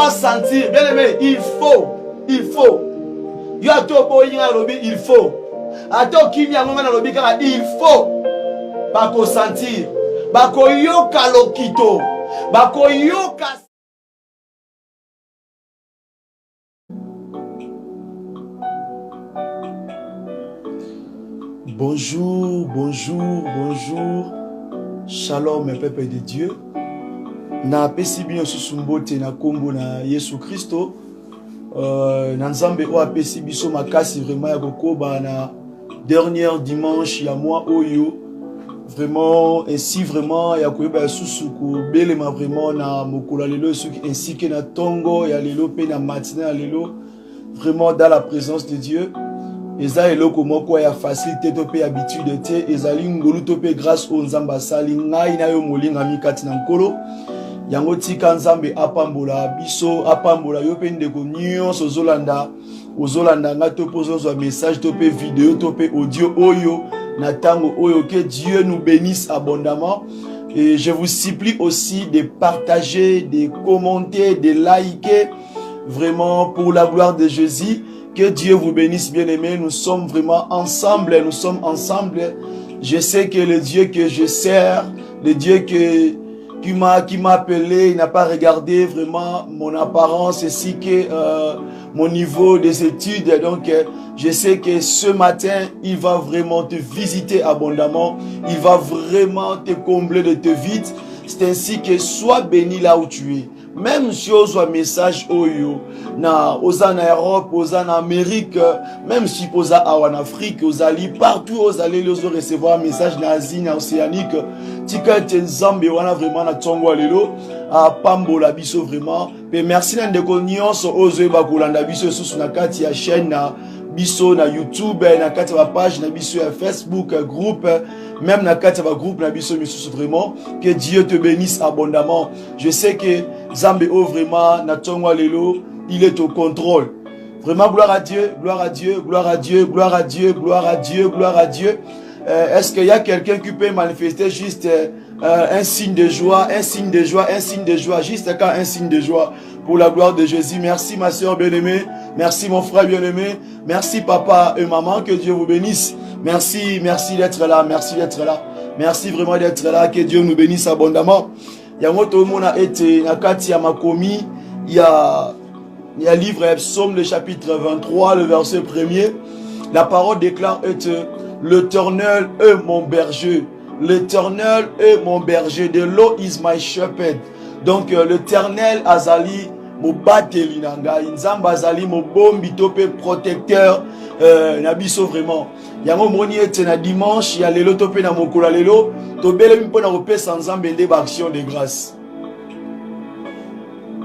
dois sentir, bien aimé, il faut. Il faut. Il faut. Il faut. Bako sentir. Bako yoka lokito. Bako yoka. Bonjour, bonjour, bonjour. Shalom, mes peuple de Dieu. Na pesi bien susumbote na kombo na Yesu Christo. Na nzambe o apesi biso makasi vraiment ya kokoba na dernière dimanche ya mois oyo. Vraiment ainsi vraiment ya koyeba susu ko belema vraiment na mokolo lelo suki ainsi que na tongo ya lelo pe na matinée ya lelo. Vraiment dans la présence de Dieu. Eza eloko moko ya facilité to pe habitude te ezali ngolu to pe grâce au nzamba sali ngai na yo molinga mikati na nkolo yango tika nzambe apambola biso apambola yo pe ndeko nyonso ozolanda nga to pozo message to pe vidéo to pe audio oyo na tango oyo que Dieu nous bénisse abondamment. Et je vous supplie aussi de partager, de commenter, de liker vraiment pour la gloire de Jésus. Que Dieu vous bénisse, bien-aimés. Nous sommes vraiment ensemble. Nous sommes ensemble. Je sais que le Dieu que je sers, le Dieu qui m'a appelé, il n'a pas regardé vraiment mon apparence ainsi que mon niveau des études. Donc, je sais que ce matin, il va vraiment te visiter abondamment. Il va vraiment te combler de te vide. C'est ainsi que sois béni là où tu es. Même si on a un message oyo na oza na Europe, oza na Amérique, même si oza en Afrique, oza li partout oza les recevoir un message na Asie, na Océanique, tika tenzambe wana vraiment na tongo lelo a pambola biso vraiment. Mais merci na ndeko nyonso ozo ba kolanda biso susu na kati ya chaîne na biso na YouTube, na kati ya page na biso ya Facebook groupe. Même na kati ya groupe na biso misusu vraiment. Que Dieu te bénisse abondamment. Je sais que Zambe o vraiment na tongo lelo, il est au contrôle. Vraiment gloire à Dieu, gloire à Dieu, gloire à Dieu, gloire à Dieu, gloire à Dieu, gloire à Dieu. Est-ce qu'il y a quelqu'un qui peut manifester juste un signe de joie, un signe de joie, un signe de joie, juste quand un signe de joie pour la gloire de Jésus. Merci ma soeur bien-aimée, merci mon frère bien-aimé, merci papa et maman, que Dieu vous bénisse. Merci, merci d'être là, merci d'être là, merci vraiment d'être là, que Dieu nous bénisse abondamment. Il y a moto mona été na kati ya makomi, il y a livre Psaume le chapitre 23 le verset 1er. La parole déclare l'Éternel est mon berger. L'Éternel est mon berger. The Lord is my shepherd. Donc l'Éternel azali mo bateli nanga, nzamba azali mo bombi topé protecteur na biso vraiment. Yango moni ete na dimanche ya lelo topé na mokolo lelo to belemi mpona kopesa nzambe nde ba action de grâce.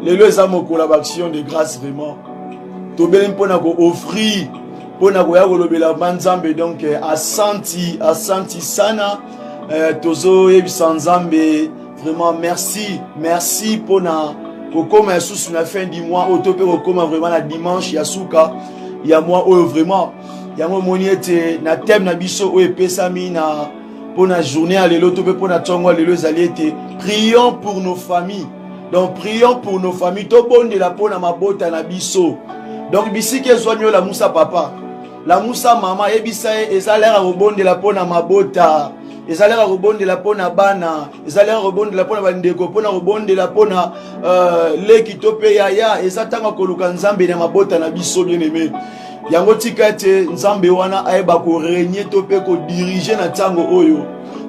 Lelo eza mokolo ba action de grâce vraiment. To belemi mpona ko offrir mpona koya kolobela banzambe. Donc asanti sana tozo yebisa nzambe vraiment merci mpona kokoma susu na fin du mois otope kokoma vraiment na dimanche ya suka ya mois oyo vraiment yango moni ete na thème na biso oyo epesami na mpona journée ya lelo tope mpona ntongo ya lelo ezali ete prions pour nos familles. Donc prions pour nos familles, tobondela mpona mabota na biso. Donc bisiki ezwani la musa papa, la musa mama ebisa ezalera kobondela mpona mabota, ezalera kobondela mpona bana, ezalera kobondela mpona bandeko, mpona kobondela mpona leki to pe yaya, ezatanga koluka nzambe na mabota na biso bien-aimé. Yango tika ete nzambe wana ayeba ko régner to pe ko diriger na tango oyo.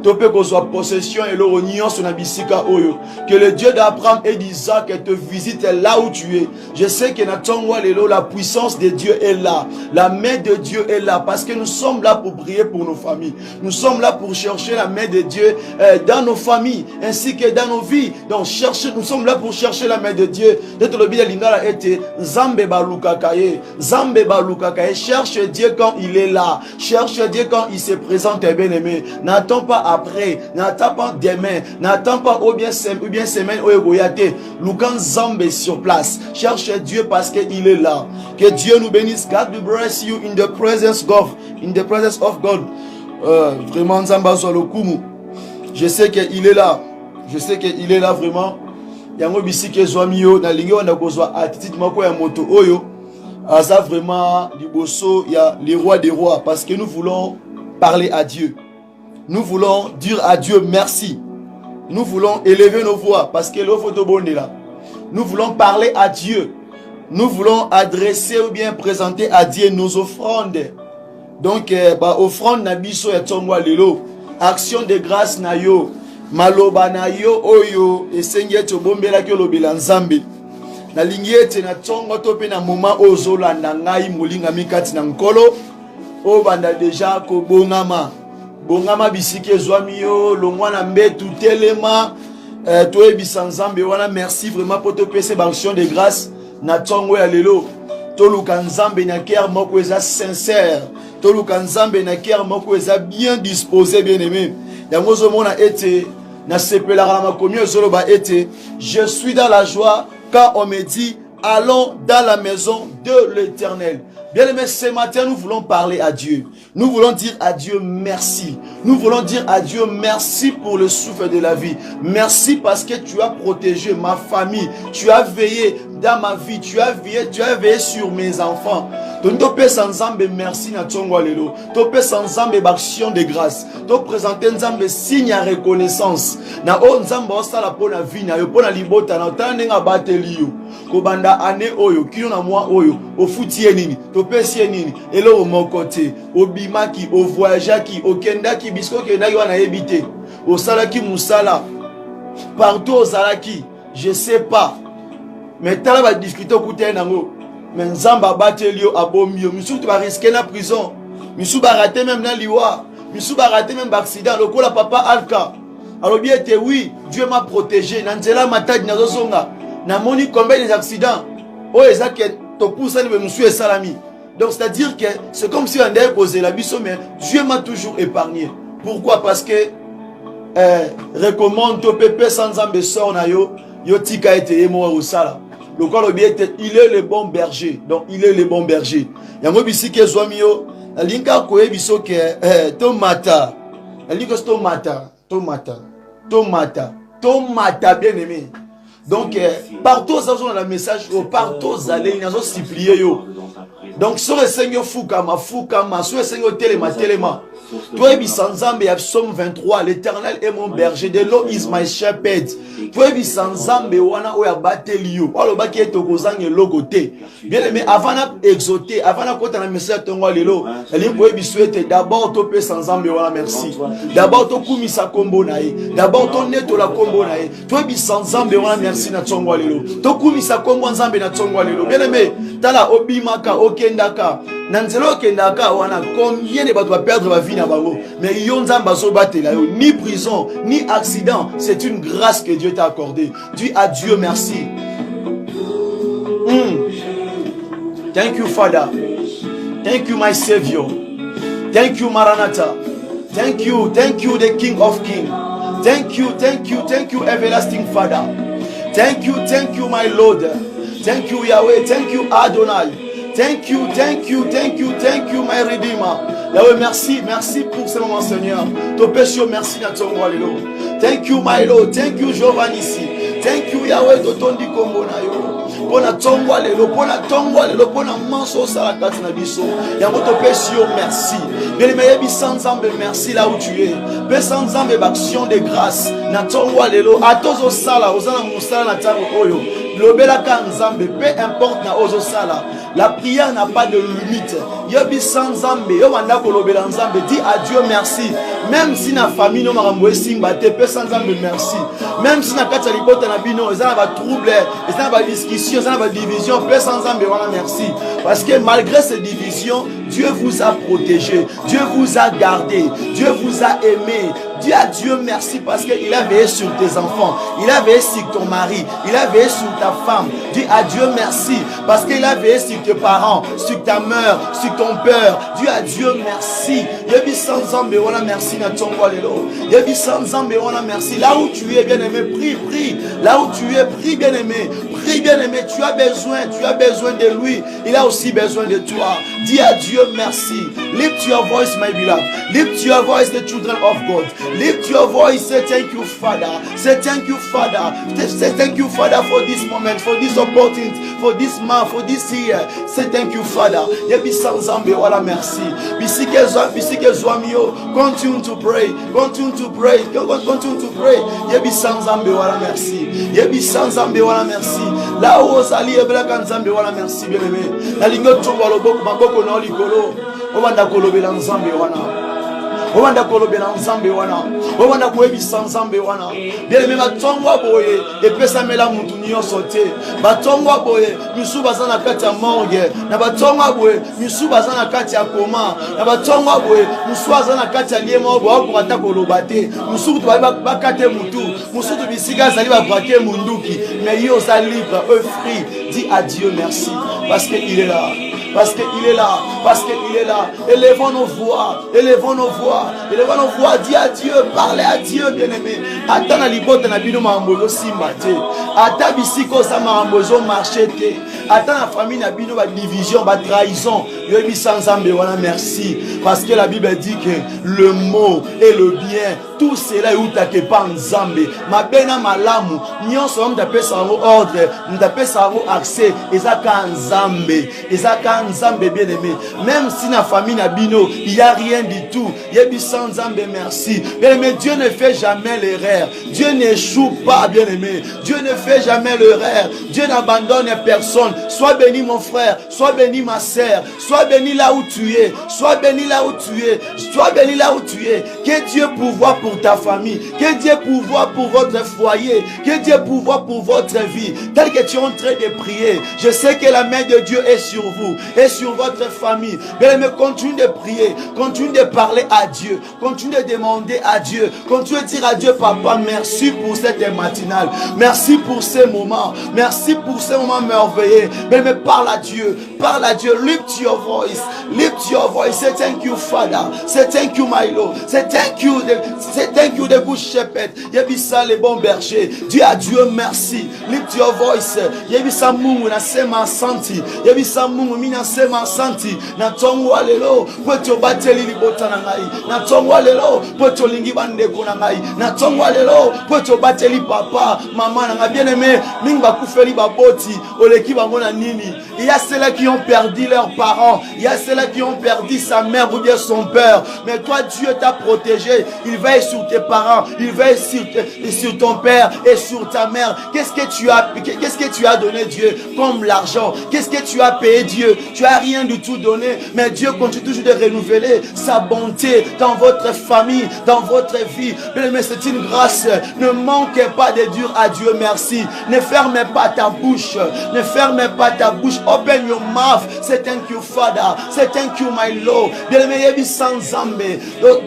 Topé qu'on soit possession et l'orignon sur la bisika oyo. Que le Dieu d'Abraham et d'Isaac te visite là où tu es. Je sais que la puissance de Dieu est là. La main de Dieu est là. Parce que nous sommes là pour prier pour nos familles. Nous sommes là pour chercher la main de Dieu dans nos familles ainsi que dans nos vies. Donc nous sommes là pour chercher la main de Dieu. Cherche Dieu quand il est là. Cherche Dieu quand il se présente, bien aimé. N'attends pas après, n'attends pas demain, n'attends pas ou bien semaine ou egoyate. Lukan Zambe sur place. Cherche Dieu parce qu'il est là. Que Dieu nous bénisse. God bless you in the presence of God. Vraiment Zamba Zolokumu. Je sais qu'il est là. Je sais qu'il est là vraiment. yango bisiki ezwami yo na lingi wana kozwa attitude moko ya moto oyo aza vraiment liboso ya les rois des rois, parce que nous voulons parler à Dieu. Nous voulons dire à Dieu merci. Nous voulons élever nos voix parce que l'offre de bonne est là. Nous voulons parler à Dieu. Nous voulons adresser ou bien présenter à Dieu nos offrandes. Donc, offrande na biso ya tongwa lelo. Action de grâce na yo. Maloba na yo oyo. Esengi eto bombela ki olobela nzambe. Na lingi ete na tongo tope na moma ozolanda ngai molinga mikati na nkolo. O banda deja ko bongama. Bongama bisiki ezwami yo. Longwana mbetu telema. Toi bisanzambe wana merci vraiment pour te passer action de grâce na tongo ya lelo. Toluka nzambe na cœur moko eza sincère. Toluka nzambe na cœur moko eza bien disposé, bien aimé. Yango zo mona ete na sepela la makomi ezoloba ete je suis dans la joie quand on me dit allons dans la maison de l'Éternel. Bien aimé, ce matin, nous voulons parler à Dieu. Nous voulons dire à Dieu merci. Nous voulons dire à Dieu merci pour le souffle de la vie. Merci parce que tu as protégé ma famille. Tu as veillé dans ma vie. Tu as veillé sur mes enfants. Donc, tu sans Nzambe merci na tongo lelo. Tu sans Nzambe action de grâce. Tu présenter Nzambe signe à reconnaissance. Na o Nzambe osala pona vie na yo pona libota na tandenga bateli yo. Kobanda ane oyo kino na moi oyo ofuti nini to pesi nini elo o mon côté obimaki o voyageaki o kendaki bisko kendaki wana ebité o salaki musala partout o salaki je sais pas mais tala ba discuter kuté nango mais nzamba bateli yo abomio misu to ba risquer na prison misu ba rater même na liwa misu ba rater même accident lokola papa Alka alors bien était oui Dieu m'a protégé na nzela matadi na zonga na moni combien des accidents oh ezaki to poussa ni monsieur salami. Donc c'est à dire que c'est comme si on avait posé la biso mais Dieu m'a toujours épargné. Pourquoi? Parce que recommande to pepe sans Nzambe sort na yo yo tika ete emo au sala. Le corps il est le bon berger. Donc il est le bon berger. Yango bisiki ezwami yo linka ko ebiso ke tomata. Linka tomata bien aimé. Donc, partout dans le message, partout aux allées, ils ont supplié. Donc, sur le Seigneur Foukama, sur le Seigneur Téléma. Toi, Bissanzambe, Psaume 23, l'Éternel est mon berger, de l'eau is my shepherd. Toi, Bissanzambe, wana oya batelio. Walo baki eto kozange logote. Bien aimé, avant d'exauter, avant de na message tongo lelo, elimbo ebisuete d'abord topé Sanzambe wana merci. D'abord to kumisa kombo nae. D'abord to neto la kombo nae. Toi, Bissanzambe wana merci na tongo lelo. To kumisa kombo nzambe na tongo lelo. Bien aimé, tala obimaka okendaka. Nanzelo kendaka wana combien de bato va perdre la vie na bango mais yo nzamba so batela yo ni prison ni accident, c'est une grâce que Dieu t'a accordée. Dis à Dieu merci. Thank you Father. Thank you my Savior. Thank you Maranatha. Thank you the King of Kings. Thank you everlasting Father. Thank you my Lord. Thank you Yahweh. Thank you Adonai. Thank you, my Redeemer. Yahweh, merci pour ce moment, Seigneur. Ton péché, merci dans ton roi, Lélo. Thank you, my Lord. Thank you, Jehovah Nissi. Thank you, Yahweh, de ton di kombo na yo. Pona tongwa lelo, pona manso salakati na biso. Yango to péché, merci. Bien aimé, sans Nzambe, merci là où tu es. Pe sans Nzambe, action de grâce. Na tongwa lelo, atozo sala, ozana musala na tango oyo. Lobela ka Nzambe, peu importe na ozo sala. La prière n'a pas de limite. Yobi sans Nzambe, yo wanda ko lobela Nzambe, dis à Dieu merci. Même si na famille no marambo esimba te pe sans Nzambe merci. Même si na kati libota na bino, ezana ba trouble, ezana ba discussion, ezana ba division, pe sans Nzambe wana merci. Parce que malgré ces divisions, Dieu vous a protégé, Dieu vous a gardé, Dieu vous a aimé. Dis à Dieu merci parce qu'il a veillé sur tes enfants, il a veillé sur ton mari, il a veillé sur ta femme. Dis à Dieu merci parce qu'il a veillé sur tes parents, sur ta mère, sur ton père. Dis à Dieu merci. Yebi sans Nzambe wana merci na tongo lelo. Yebi sans Nzambe wana merci. Là où tu es bien aimé, prie. Là où tu es, prie bien aimé. Oui, bien-aimé, tu as besoin de lui. Il a aussi besoin de toi. Dis à Dieu merci. Lift your voice, my beloved. Lift your voice, the children of God. Lift your voice, say thank you, Father. Say thank you, Father. Say thank you, Father, for this moment, for this opportunity, for this month, for this year. Say thank you, Father. Yebi sanzambe wala merci. Bisike zwamio. Continue to pray. Continue to pray. Continue to pray. Yebi sanzambe wala merci. Yebi sanzambe wala merci. Là où osali ebla kanzambe wala merci, bien-aimé. La lingo tumba loboko maboko na likolo. Obanda kolobela nzambe wana. Obanda kolobela nzambe wana. Obanda koyebisa nzambe wana. Bien-aimé, batongwa boye epesa mela mutu nyonso te. Batongwa boye misu baza na kati ya morgue. Na batongwa boye misu baza na kati ya koma. Na batongwa boye misu baza na kati ya liema bo akoata koloba te. Misu tu bakate mutu. Misu tu bisika zali ba braquer munduki. Mais yo za libre, free. Dis à Dieu merci parce qu'il est là. Parce qu'il est là, parce qu'il est là. Élevons nos voix, élevons nos voix, élevons nos voix. Dis à Dieu, parlez à Dieu, bien-aimé. Attends la libote na bino mambozo simbate. Attends bisiko sa mambozo marchete. Attends la famille na bino ba division, ba trahison. Yobi sans ambe wana merci. Parce que la Bible dit que le mot et le bien, tout cela est utake pa nzambe. Ma bena malamu, nyonso homme d'appel sa ordre, d'appel sa accès, ezaka nzambe, ezaka nzambe bien-aimé. Même si na famille na bino, il y a rien du tout. Yebi sans nzambe merci. Bien-aimé, Dieu ne fait jamais l'erreur. Dieu n'échoue pas, bien-aimé. Dieu ne fait jamais l'erreur. Dieu n'abandonne personne. Sois béni mon frère, sois béni ma sœur, sois béni là où tu es, sois béni là où tu es, sois béni là où tu es. Que Dieu pourvoie pour ta famille, que Dieu pourvoie pour votre foyer, que Dieu pourvoie pour votre vie. Tel que tu es en train de prier, je sais que la main de Dieu est sur vous et sur votre famille. Mais continue de prier, continue de parler à Dieu, continue de demander à Dieu, continue de dire à Dieu, Papa, merci pour cette matinale, merci pour ces moments, merci pour ces moments merveilleux. Mais parle à Dieu, lift your voice, say thank you, Father, say thank you, my Lord, say thank you, the good shepherd. Yebisa le bon berger. Dis à Dieu merci, lift your voice. Yebisa mungu na sema santi, yebisa mungu mina sema santi. Na tongwa lelo, pweto bateli libota na ngai. Na tongwa lelo, pweto lingi bande kuna ngai. Na tongwa lelo, pweto bateli papa, mama na ngai. Bien-aimé, mingba kufeli baboti, oleki bango na nini. Il y a ceux-là qui ont perdu leurs parents, il y a ceux-là qui ont perdu sa mère ou bien son père. Mais toi, Dieu t'a protégé. Il veille sur tes parents, il veille sur ton père et sur ta mère. Qu'est-ce que tu as donné Dieu comme l'argent? Qu'est-ce que tu as payé Dieu? Tu as rien du tout donné, mais Dieu continue toujours de renouveler sa bonté dans votre famille, dans votre vie. Mais c'est une grâce. Ne manquez pas de dire à Dieu merci. Ne fermez pas ta bouche. Ne fermez pas ta bouche. Open your mouth. Say thank you, Father. Say thank you, my Lord. Bien-aimé, yebi sans zambe.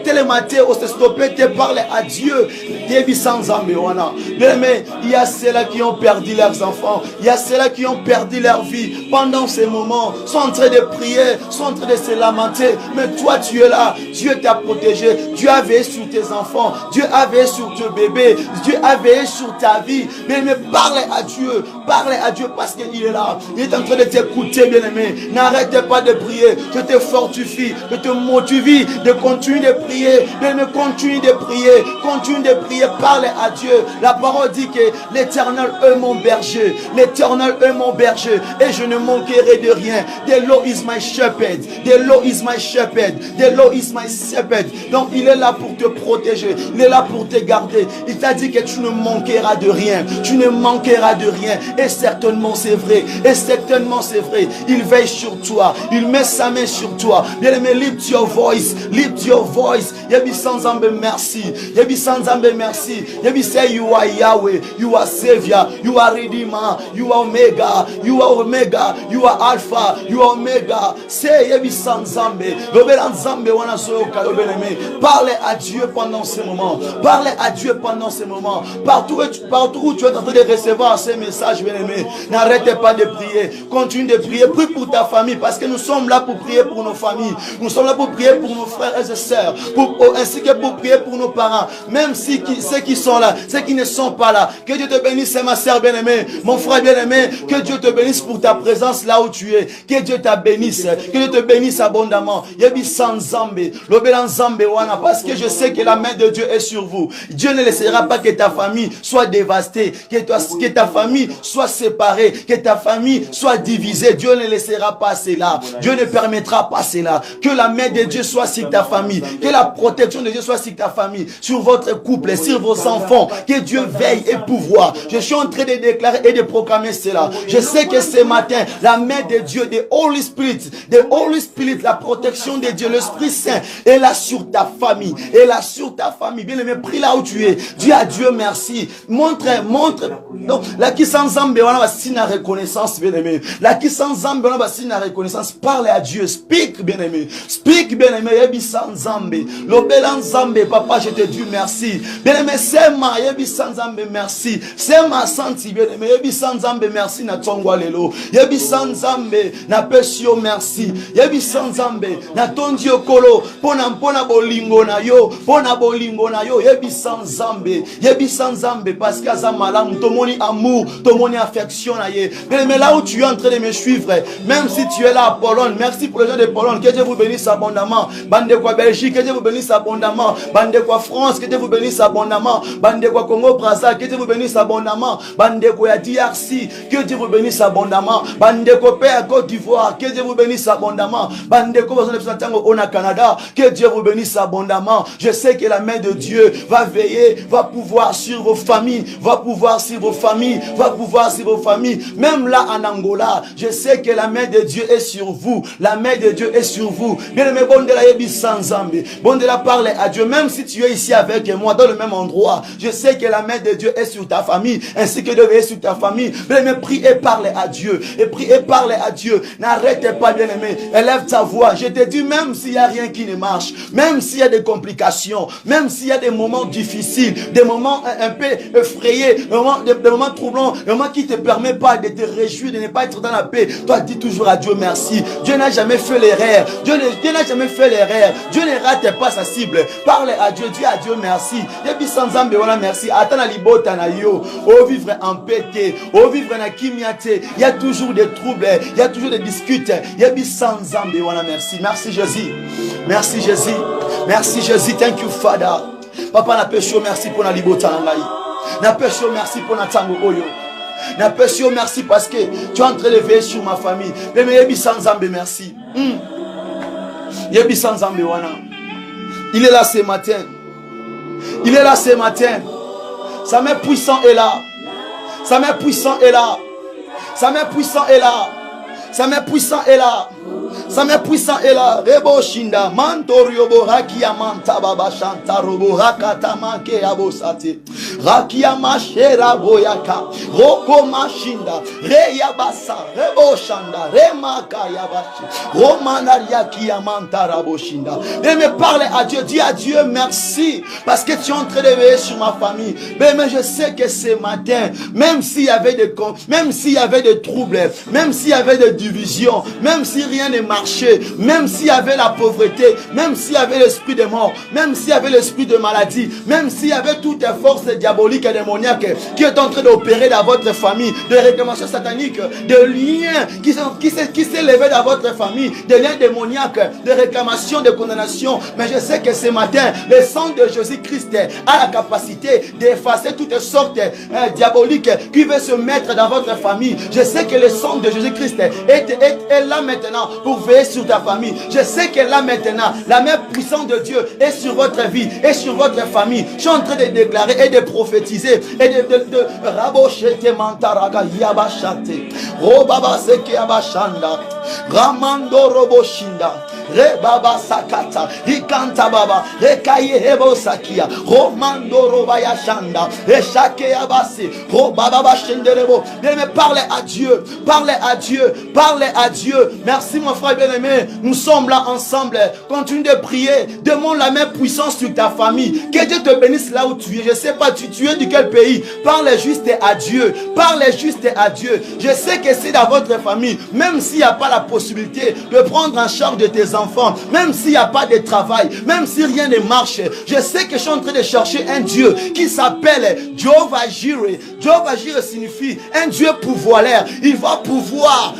Télématé, on se stoppé, te parler à Dieu. Yebi sans zambe, wana. Bien-aimé, il y a ceux-là qui ont perdu leurs enfants. Il y a ceux-là qui ont perdu leur vie pendant ces moments. Sont en train de prier, sont en train de se lamenter. Mais toi, tu es là. Dieu t'a protégé. Dieu a veillé sur tes enfants. Dieu a veillé sur tes bébés. Dieu a veillé sur ta vie. Bien-aimé, parlez à Dieu. Parlez à Dieu parce qu'il est là. Il est en train de t'écouter, bien-aimé. N'arrêtez pas de prier. Je te fortifie, je te motive de continuer de prier. Bien-aimé, continue de prier. Continue de prier. Parlez à Dieu. La parole dit que l'Éternel est mon berger. L'Éternel est mon berger. Et je ne manquerai de rien. The Lord is my shepherd. The Lord is my shepherd. The Lord is my shepherd. Donc il est là pour te protéger. Il est là pour te garder. Il t'a dit que tu ne manqueras de rien. Tu ne manqueras de rien. Et certainement c'est vrai. Et certainement c'est vrai. Il veille sur toi. Il met sa main sur toi. Bien aimé, lift your voice. Lift your voice. Yebi sans ambe merci. Yebi sans ambe merci. Yebi say you are Yahweh. You are Savior. You are Redeemer. You are Omega. You are Omega. You are Alpha. You are Omega. Say yebi sans ambe. Lobela nzambe wana soyoka lobela me. Parlez à Dieu pendant ces moments. Parlez à Dieu pendant ces moments. Partout où tu es en train de recevoir ces messages, bien aimé, n'arrêtez pas de prier. Continue de prier. Prie pour ta famille parce que nous sommes là pour prier pour nos familles. Nous sommes là pour prier pour nos frères et sœurs, ainsi que pour prier pour nos parents, même si ceux qui sont là, ceux qui ne sont pas là. Que Dieu te bénisse, ma sœur bien-aimée, mon frère bien-aimé, que Dieu te bénisse pour ta présence là où tu es, que Dieu te bénisse, que Dieu te bénisse abondamment. Yebi sans Zambé, l'obélan Zambé wana, parce que je sais que la main de Dieu est sur vous. Dieu ne laissera pas que ta famille soit dévastée, que ta famille soit séparée, que ta famille soit divisée. Dieu ne laissera pas cela. Dieu ne permettra pas cela. Que la main de Dieu soit sur ta famille, que la protection de Dieu soit sur ta famille, sur votre couple, sur vos enfants, que Dieu veille et pouvoir. Je suis en train de déclarer et de proclamer cela. Je sais que ce matin, la main de Dieu, the Holy Spirit, la protection de Dieu, l'Esprit Saint est là sur ta famille, est là sur ta famille. Bien aimé, prie là où tu es. Dis à Dieu merci. Montre. Donc, la qui sans Zambé, on a signe la reconnaissance, bien aimé. La qui sans Zambé, on a signe la reconnaissance. Parle à Dieu. Speak, bien aimé. Speak, bien aimé. Yebi sans Zambé. L'obélan Zambé, papa, je te dis merci. Bien aimé, c'est ma, yebi sans Zambé, merci. C'est ma santi, bien aimé. Yebi sans Zambé, merci, na tongwa lelo. Yebi sans Zambé, na pesio, merci. Yebi sans Zambé, na tondio kolo. Pona bolingo na yo. Pona bolingo na yo. Yebi sans Zambé. Yebi sans Zambé, parce que za malam, tomoni amour, tomoni affection na ye. Bien aimé, là où tu es en train de me suivre, même si tu es là à Pologne, merci pour les gens de Pologne, que Dieu vous bénisse abondamment. Bande quoi Belgique, que Dieu vous bénisse abondamment. Bande quoi France, que Dieu vous bénisse abondamment. Bande quoi Congo Brazza, que Dieu vous bénisse abondamment. Bande quoi DRC, que Dieu vous bénisse abondamment. Bande quoi Père Côte d'Ivoire, que Dieu vous bénisse abondamment. Bande quoi au Canada, que Dieu vous bénisse abondamment. Je sais que la main de Dieu va veiller, va pouvoir sur vos familles, va pouvoir sur vos familles, va pouvoir sur vos familles. Même là en Angola, je sais que la main de Dieu est sur vous. La main de Dieu est sur vous. Bien aimé, bon de la yebi sans Zambé. Bon de la parler à Dieu. Même si tu es ici avec moi dans le même endroit, je sais que la main de Dieu est sur ta famille, ainsi que Dieu est sur ta famille. Bien aimé, prie et parle à Dieu. Et prie et parle à Dieu. N'arrête pas, bien aimé. Élève ta voix. Je te dis, même s'il n'y a rien qui ne marche, même s'il y a des complications, même s'il y a des moments difficiles, des moments un peu effrayés, des moments troublants, des moments qui ne te permettent pas de te réjouir, de ne pas être dans la paix, toi dis toujours à Dieu merci. Dieu n'a jamais fait l'erreur. Dieu n'a jamais fait l'erreur. Dieu ne rate pas sa cible. Parle à Dieu, dis à Dieu merci. Yebi sans Zambé, voilà merci. Attends la libota na yo. Oh vivre en paix, oh vivre na kimiate. Il y a toujours des troubles, il y a toujours des disputes. Yebi sans Zambé, voilà merci. Merci Jésus. Merci Jésus. Merci Jésus. Thank you Father. Papa na péché, merci pour la libota na ngai. Na péché, merci pour na tango oyo. Na péché, merci parce que tu es en train de veiller sur ma famille. Mais yebi sans Zambé, merci. Yebi sans Zambé wana. Il est là ce matin. Il est là ce matin. Sa main puissante est là. Sa main puissante est là. Sa main puissante est là. Sa main puissante est là. Sa main puissante est là. Rebo Shinda. Mantoriobo Rakia Manta Baba Shanta Robo Rakata Manke Abosate. Rakia Mashera Boyaka. Roko Mashinda. Reyabasa. Rebo Shanda. Remaka Yabashi. Romanaria Kia Manta Rabo Shinda. Et me parle à Dieu. Dis à Dieu merci. Parce que tu es en train de veiller sur ma famille. Mais je sais que ce matin, même s'il y avait des comptes, même s'il y avait des troubles, même s'il y avait des divisions, même si rien ne marchait, même s'il y avait la pauvreté, même s'il y avait l'esprit de mort, même s'il y avait l'esprit de maladie, même s'il y avait toutes les forces diaboliques et démoniaques qui est en train d'opérer dans votre famille, de réclamations sataniques, de liens qui s'est levé dans votre famille, de liens démoniaques, de réclamations, de condamnation. Mais je sais que ce matin, le sang de Jésus-Christ a la capacité d'effacer toutes sortes diaboliques qui veulent se mettre dans votre famille. Je sais que le sang de Jésus-Christ est là maintenant pour veiller sur ta famille. Je sais que là maintenant, la main puissante de Dieu est sur votre vie et sur votre famille. Je suis en train de déclarer et de prophétiser et de rabochete mantaraga yabashate. Robaba seke yabashanda. Ramando roboshinda. Rebaba sakata. Hikanta baba. Rekaye hebo sakia. Romando robaya shanda. Reshake yabase. Robaba bashenderebo. Bien-aimé, parlez à Dieu. Parlez à Dieu. Parlez à Dieu. Merci mon frère bien-aimé. Nous sommes là ensemble. Continue de prier. Demande la main puissante sur ta famille. Que Dieu te bénisse là où tu es. Je ne sais pas, tu es de quel pays. Parlez juste à Dieu. Parlez juste à Dieu. Je sais que c'est dans votre famille. Même s'il n'y a pas la possibilité de prendre en charge de tes enfants, même s'il n'y a pas de travail, même si rien ne marche, je sais que je suis en train de chercher un Dieu qui s'appelle Jehovah Jireh. Jehovah Jireh signifie un Dieu pouvoiraire. Il va pouvoir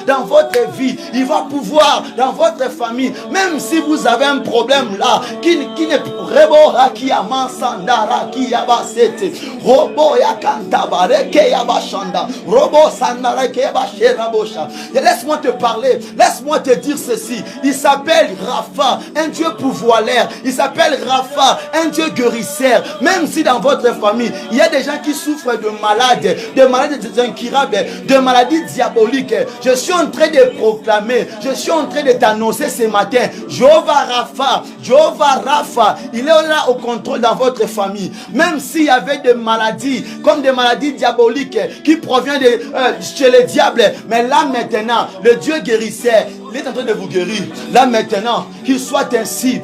dans votre vie, il va pouvoir dans votre famille, même si vous avez un problème là, qui ne rebo haki amansandara ki yabasete robo yakantaba reke yabashanda robo sandara ke yabasherabosha. Laisse-moi te parler, laisse-moi te dire ceci. Il s'appelle Rapha, un Dieu pouvoiraire. Il s'appelle Rapha, un Dieu guérisseur. Même si dans votre famille il y a des gens qui souffrent de maladies incurables, de maladies diaboliques, je suis en train de proclamer, je suis en train de t'annoncer ce matin, Jehovah Rapha, Jehovah Rapha, il est là au contrôle dans votre famille. Même s'il y avait des maladies, comme des maladies diaboliques qui proviennent de chez les diables, mais là maintenant, le Dieu guérisseur, il est en train de vous guérir. Là maintenant, qu'il soit ainsi,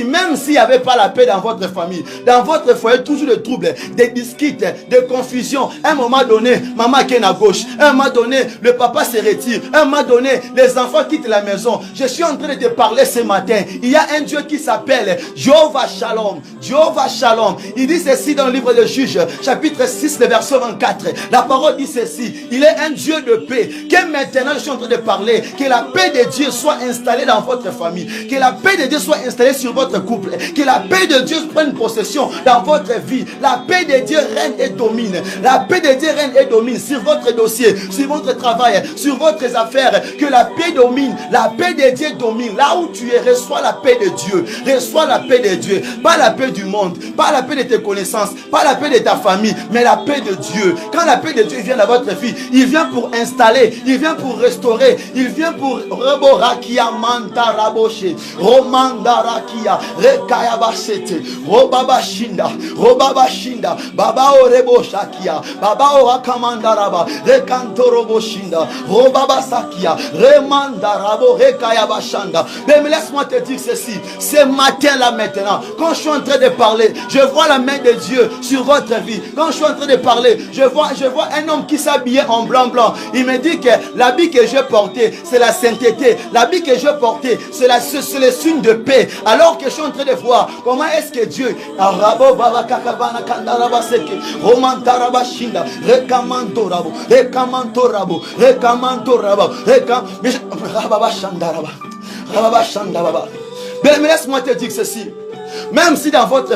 même s'il n'y avait pas la paix dans votre famille, dans votre foyer, toujours des troubles, des disputes, des confusions. À un moment donné, maman qui est à gauche, à un moment donné, le papa se retire, à un moment donné, les enfants quittent la maison. Je suis en train de te parler ce matin. Il y a un Dieu qui s'appelle Jehovah Shalom. Jehovah Shalom. Il dit ceci dans le livre de Juges, chapitre 6, le verset 24. La parole dit ceci. Il est un Dieu de paix. Que maintenant, je suis en train de parler, que la paix de Dieu soit installée dans votre famille, que la paix de Dieu soit installée sur votre couple, que la paix de Dieu prenne possession dans votre vie. La paix de Dieu règne et domine. La paix de Dieu règne et domine sur votre dossier, sur votre travail, sur votre affaires. Que la paix domine, la paix de Dieu domine. Là où tu es, reçois la paix de Dieu. Reçois la paix de Dieu. Pas la paix du monde, pas la paix de tes connaissances, pas la paix de ta famille, mais la paix de Dieu. Quand la paix de Dieu vient dans votre vie, il vient pour installer, il vient pour restaurer, il vient pour Reborakia manta raboshe romanda rakia rekaya basete robabashinda baba oreboshakia baba orakamanda raba rekanto roboshinda robabasakia remanda rabo rekaya bashanda. Mais laisse-moi te dire ceci, ce matin là maintenant, quand je suis en train de parler, je vois la main de Dieu sur votre vie. Quand je suis en train de parler, je vois un homme qui s'habillait en blanc. Il me dit que l'habit que je portais, c'est la sainteté. L'habit que je portais, c'est le signe de paix. Alors que je suis en train de voir comment est-ce que Dieu mais laisse-moi te dire ceci. Même si dans votre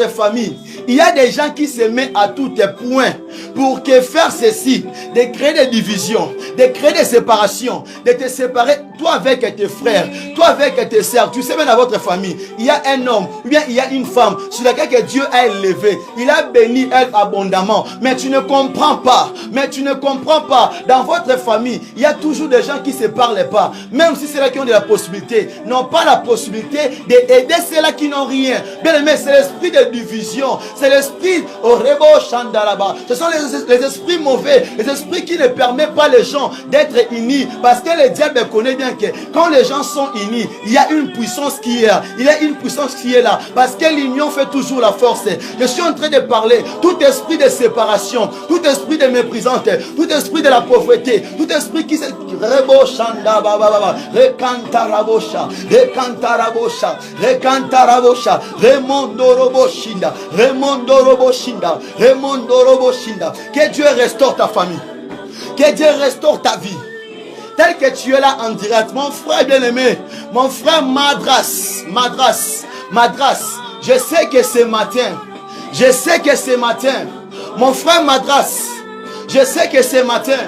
famille, il y a des gens qui se mettent à tous tes points pour que faire ceci, de créer des divisions, de créer des séparations, de te séparer, toi avec tes frères, toi avec tes sœurs. Tu sais, même dans votre famille, il y a un homme, ou bien il y a une femme sur laquelle que Dieu a élevé. Il a béni elle abondamment. Mais tu ne comprends pas. Dans votre famille, il y a toujours des gens qui ne se parlent pas. Même si c'est là qui ont de la possibilité, n'ont pas la possibilité d'aider ceux-là qui n'ont rien. Bien aimé, c'est l'esprit de division. C'est l'esprit au rebo chandaraba. Ce sont les esprits mauvais, les esprits qui ne permettent pas les gens d'être unis. Parce que le diable connaît bien que quand les gens sont unis, il y a une puissance qui est là. Parce que l'union fait toujours la force. Je suis en train de parler. Tout esprit de séparation, tout esprit de méprisante, tout esprit de la pauvreté, tout esprit qui se rebo chandaraba, rekantarabosha, Remondo Roboshinda. Que Dieu restaure ta famille. Que Dieu restaure ta vie. Tel que tu es là en direct, mon frère bien-aimé, mon frère Madras. Je sais que ce matin, mon frère Madras, je sais que ce matin,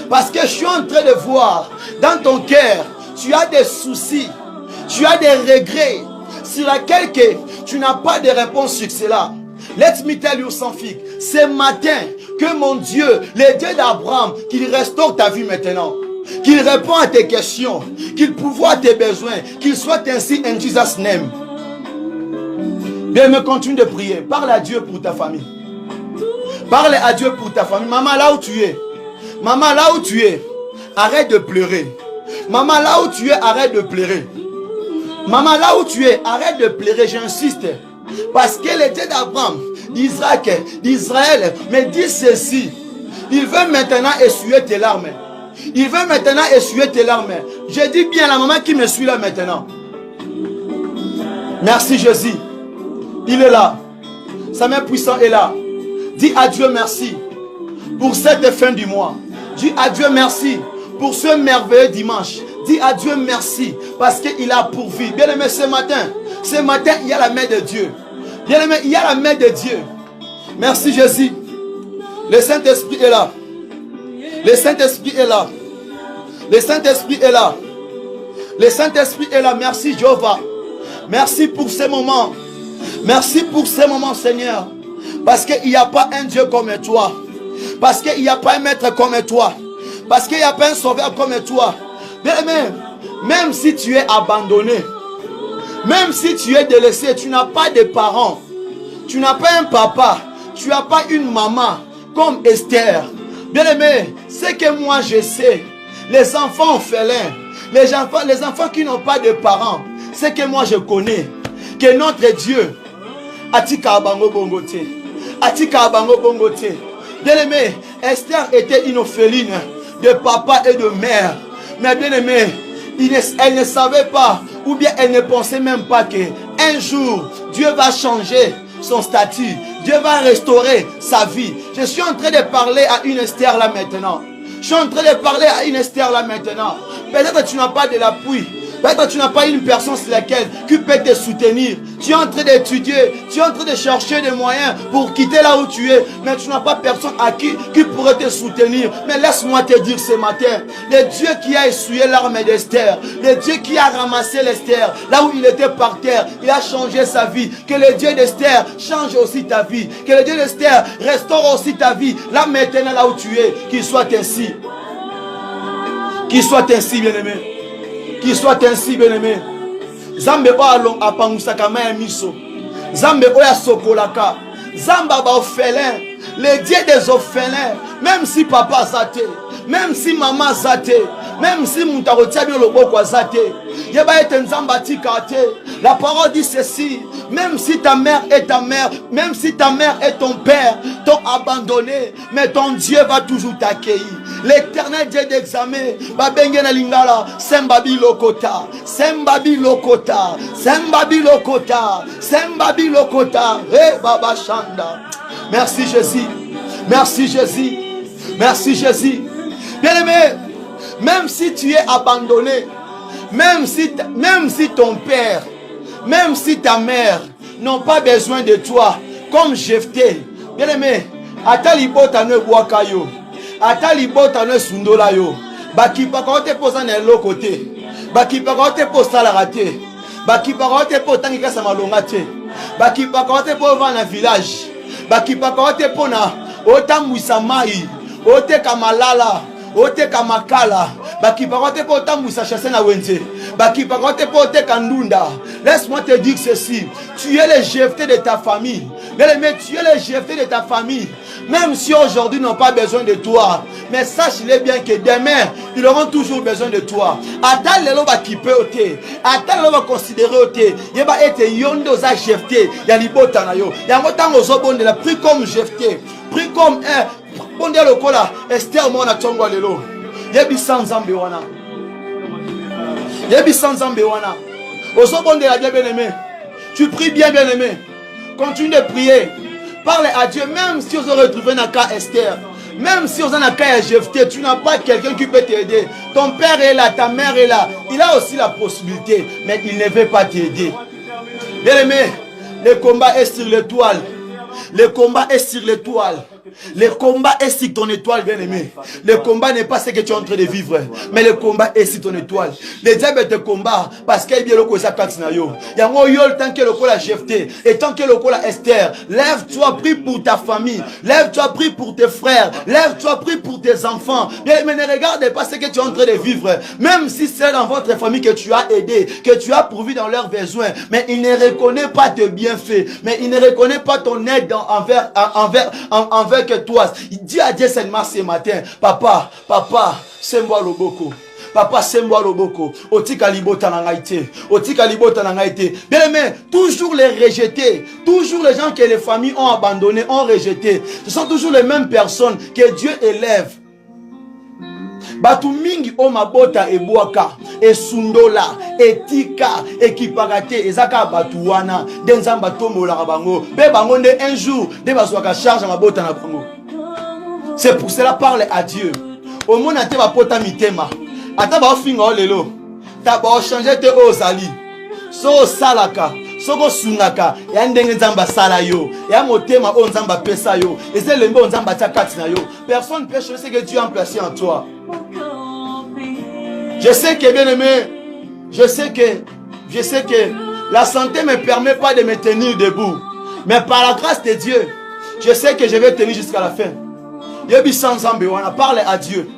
parce que je suis en train de voir dans ton cœur, tu as des soucis, tu as des regrets, sur laquelle tu n'as pas de réponse sur cela. Let me tell you something. Ce matin, que mon Dieu, le Dieu d'Abraham, qu'il restaure ta vie maintenant. Qu'il répond à tes questions. Qu'il pourvoie tes besoins. Qu'il soit ainsi in Jesus' name. Bien, me continue de prier. Parle à Dieu pour ta famille. Parle à Dieu pour ta famille. Maman, là où tu es, arrête de pleurer. Maman, là où tu es, arrête de pleurer. Maman, là où tu es, arrête de pleurer, j'insiste. Parce que le Dieu d'Abraham, d'Israël, me dit ceci. Il veut maintenant essuyer tes larmes. Il veut maintenant essuyer tes larmes. Je dis bien la maman qui me suit là maintenant. Merci Jésus. Il est là. Sa main puissante est là. Dis à Dieu merci pour cette fin du mois. Dis à Dieu merci pour ce merveilleux dimanche. Dis à Dieu merci parce qu'il a pourvu. Bien aimé, ce matin, il y a la main de Dieu. Bien aimé, il y a la main de Dieu. Merci Jésus. Le Saint-Esprit est là. Le Saint-Esprit est là. Le Saint-Esprit est là. Le Saint-Esprit est là. Merci Jéhovah. Merci pour ces moments. Merci pour ces moments, Seigneur. Parce qu'il n'y a pas un Dieu comme toi. Parce qu'il n'y a pas un maître comme toi. Parce qu'il n'y a pas un sauveur comme toi. Bien aimé, même si tu es abandonné, même si tu es délaissé, tu n'as pas de parents, tu n'as pas un papa, tu n'as pas une maman comme Esther. Bien aimé, c'est que moi je sais, les enfants orphelins, les enfants qui n'ont pas de parents, c'est que moi je connais que notre Dieu Atika Abango Bongote, Atika Abango Bongote. Bien aimé, Esther était une orpheline de papa et de mère. Mais bien aimé, elle ne savait pas, ou bien elle ne pensait même pas que un jour Dieu va changer son statut, Dieu va restaurer sa vie. Je suis en train de parler à une Esther là maintenant. Je suis en train de parler à une Esther là maintenant. Peut-être que tu n'as pas de l'appui. Peut-être que tu n'as pas une personne sur laquelle qui peut te soutenir. Tu es en train d'étudier, tu es en train de chercher des moyens pour quitter là où tu es. Mais tu n'as pas personne à qui pourrait te soutenir. Mais laisse-moi te dire ce matin, le Dieu qui a essuyé l'arme d'Esther, le Dieu qui a ramassé l'Esther, là où il était par terre, il a changé sa vie. Que le Dieu d'Esther change aussi ta vie. Que le Dieu d'Esther restaure aussi ta vie. Là maintenant, là où tu es, qu'il soit ainsi. Qu'il soit ainsi, bien-aimé. Qu'il soit ainsi, bien-aimé. Zambe along apangusaka maya miso. Zambe oya sokolaka. Zamba ba orphelin. Le Dieu des orphelins. Même si papa zate, même si maman zate, même si mutarotia bien loboko zate, yeba ete nzamba tikate. La parole dit ceci. Même si ta mère est ta mère, même si ta mère est ton père, t'ont abandonné, mais ton Dieu va toujours t'accueillir. L'éternel Dieu d'examen, Babengena Lingala, Sembabi Lokota, Sembabi Lokota, Sembabi Lokota, Sembabi Lokota, Re Baba Shanda. Merci Jésus, merci Jésus, merci Jésus. Bien aimé, même si tu es abandonné, même si ton père, même si ta mère n'ont pas besoin de toi, comme Jephthé, bien aimé, Atalibota ne boit kayo. Atalibota ne sundola yo. Bakipa kote posa na lo côté. Bakipa kote posa la raté. Bakipa kote pota ngika sa malonga te. Bakipa kote po va na village. Bakipa kote pona otambwisa mai. Ote kamalala. Ote kamakala. Bakipa kote po otambwisa chasse na wenze. Bakipa kote po ote kandunda. Laisse-moi te dire ceci. Tu es le Jephthé de ta famille. Mais tu es le Jephthé de ta famille. Même si aujourd'hui ils n'ont pas besoin de toi, mais sache-les bien que demain ils auront toujours besoin de toi. Attends les lois qui peut ôter, attends les lois considérer ôter. Il va être yondo za Jephthé, ya libota na yo. Ya ngotango zobonde la pris comme Jephthé, pris comme un bonde le kola Esther mona tongo lelo. Yebi sans zambe wana. Yebi sans zambe wana. Ozobonde la bien-aimé. Tu pries bien aimé. Continue de prier. Parle à Dieu, même si vous avez retrouvé dans le cas Esther, même si vous avez dans le cas Jephthé, tu n'as pas quelqu'un qui peut t'aider. Ton père est là, ta mère est là. Il a aussi la possibilité, mais il ne veut pas t'aider. Bien aimé, le combat est sur l'étoile. Le combat est sur l'étoile. Le combat est sur ton étoile, bien aimé. Le combat n'est pas ce que tu es en train de vivre, mais le combat est sur ton étoile. Le diable te combat parce qu'il y a le taxe na yo. Il y a un tant que le col a Jephthé et tant que le col a Esther. Lève-toi, prie pour ta famille. Lève-toi, prie pour tes frères. Lève-toi, prie pour tes enfants. Mais ne regarde pas ce que tu es en train de vivre. Même si c'est dans votre famille que tu as aidé, que tu as pourvu dans leurs besoins, mais il ne reconnaît pas tes bienfaits, mais il ne reconnaît pas ton aide envers que toi. Il dit à Dieu seulement ce matin, papa, c'est moi le boko. Papa, c'est moi le boko. Otika libota na ngaite. Otika libota na ngaite. Bien aimé, toujours les rejetés. Toujours les gens que les familles ont abandonnés, ont rejetés. Ce sont toujours les mêmes personnes que Dieu élève. Batu mingi o mabota eboaka, esundola, etika, ekipakate, ezaka batu wana, denzamba tombola bango, be bango nde un jour, de bazwaka charge mabota na bango. C'est pour cela parler à Dieu. Au monde ate ba pota mitema. Ata ba finga olelo. Ta ba changer te ozali. So salaka. Soko sungaka ya ndenge nzamba sala yo ya motema o nzamba pesa yo eze lembe o nzamba takati na yo. Personne peut changer ce que Dieu a placé en toi. Je sais que bien aimé, je sais que la santé me permet pas de me tenir debout, mais par la grâce de Dieu je sais que je vais tenir jusqu'à la fin. Yebi sans Zambé, on a parlé à Dieu.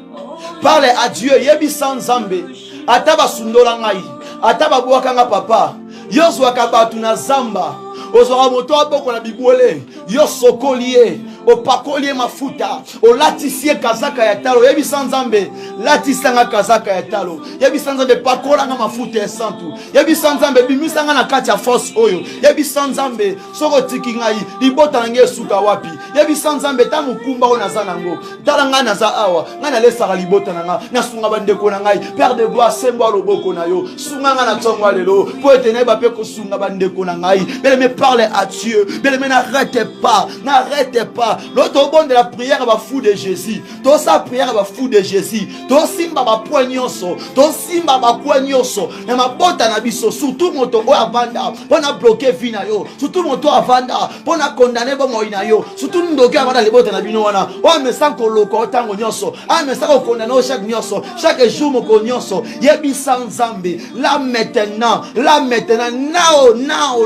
Parlez à Dieu. Yebi sans Zambé. Ataba sundola ngai. Ataba buakanga papa. Yoswa kabatu na zamba. Ozora moto aboko na bibwele. Yosokolie. Opakolie mafuta. O latisie kazaka ya talo. Yebi sans Zambé. Latisanga kazaka ya talo. Yebi sans Zambé pakola nga mafuta ya santu. Yebi sans Zambé bimisanga na kati ya force oyo. Yebi sans Zambé soko tiki ngai. Libota na nge suka wapi. Yebi sans Zambé ta mukumba o naza nango. Tala nga naza awa. Nga na lesaka libota na nga. Na sunga bandeko na ngai. Père de gloire sembo loboko na yo. Sunga nga na tsongo lelo. Po etene ba pe ko sunga bandeko na ngai. Bele me parle à Dieu. Bele me n'arrêtez pas. N'arrêtez pas. L'autre bon de la prière va fou de Jésus. Toi sa prière va fou de Jésus. Toi simba ba poignonso. Toi simba ba poignonso. Na mabota na biso surtout moto o avanda. On a bloqué vina yo. Surtout moto avanda. On a condamné bo moina yo. Surtout ndoke avanda le bota na bino wana. O me sanko loko tango nyonso. A me sanko condamné chaque nyonso. Chaque jour moko nyonso. Yebi sans Zambé. Là maintenant.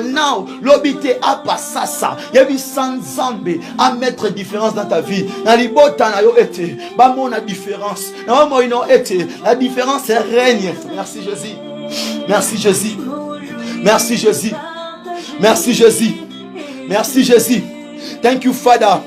Now. L'obité a pas ça. Yebi sans Zambé. À mettre différence dans ta vie. Dans les bota na yo été. Ba mon a différence. Na mo ino été. La différence règne. Merci Jésus. Merci Jésus. Merci Jésus. Merci Jésus. Merci Jésus. Thank you Father.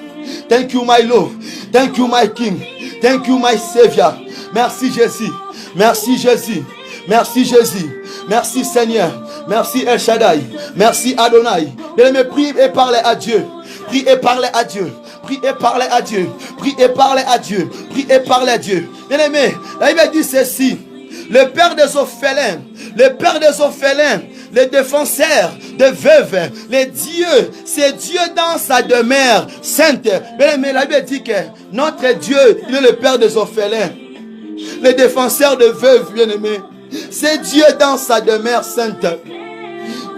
Thank you my Lord. Thank you my King. Thank you my Savior. Merci Jésus. Merci Jésus. Merci Jésus. Merci Seigneur. Merci El Shaddai. Merci Adonai. Bien-aimé, prie et parlez à Dieu. Prie et parlez à Dieu. Prie et parlez à Dieu. Prie et parlez à Dieu. Prie et parlez à Dieu. Bien-aimé, la Bible dit ceci. Le père des orphelins, les défenseurs de veuves, les dieux, c'est Dieu dans sa demeure sainte. Bien-aimé, la Bible dit que notre Dieu, il est le père des orphelins, les défenseurs de veuves, bien-aimé. C'est Dieu dans sa demeure sainte.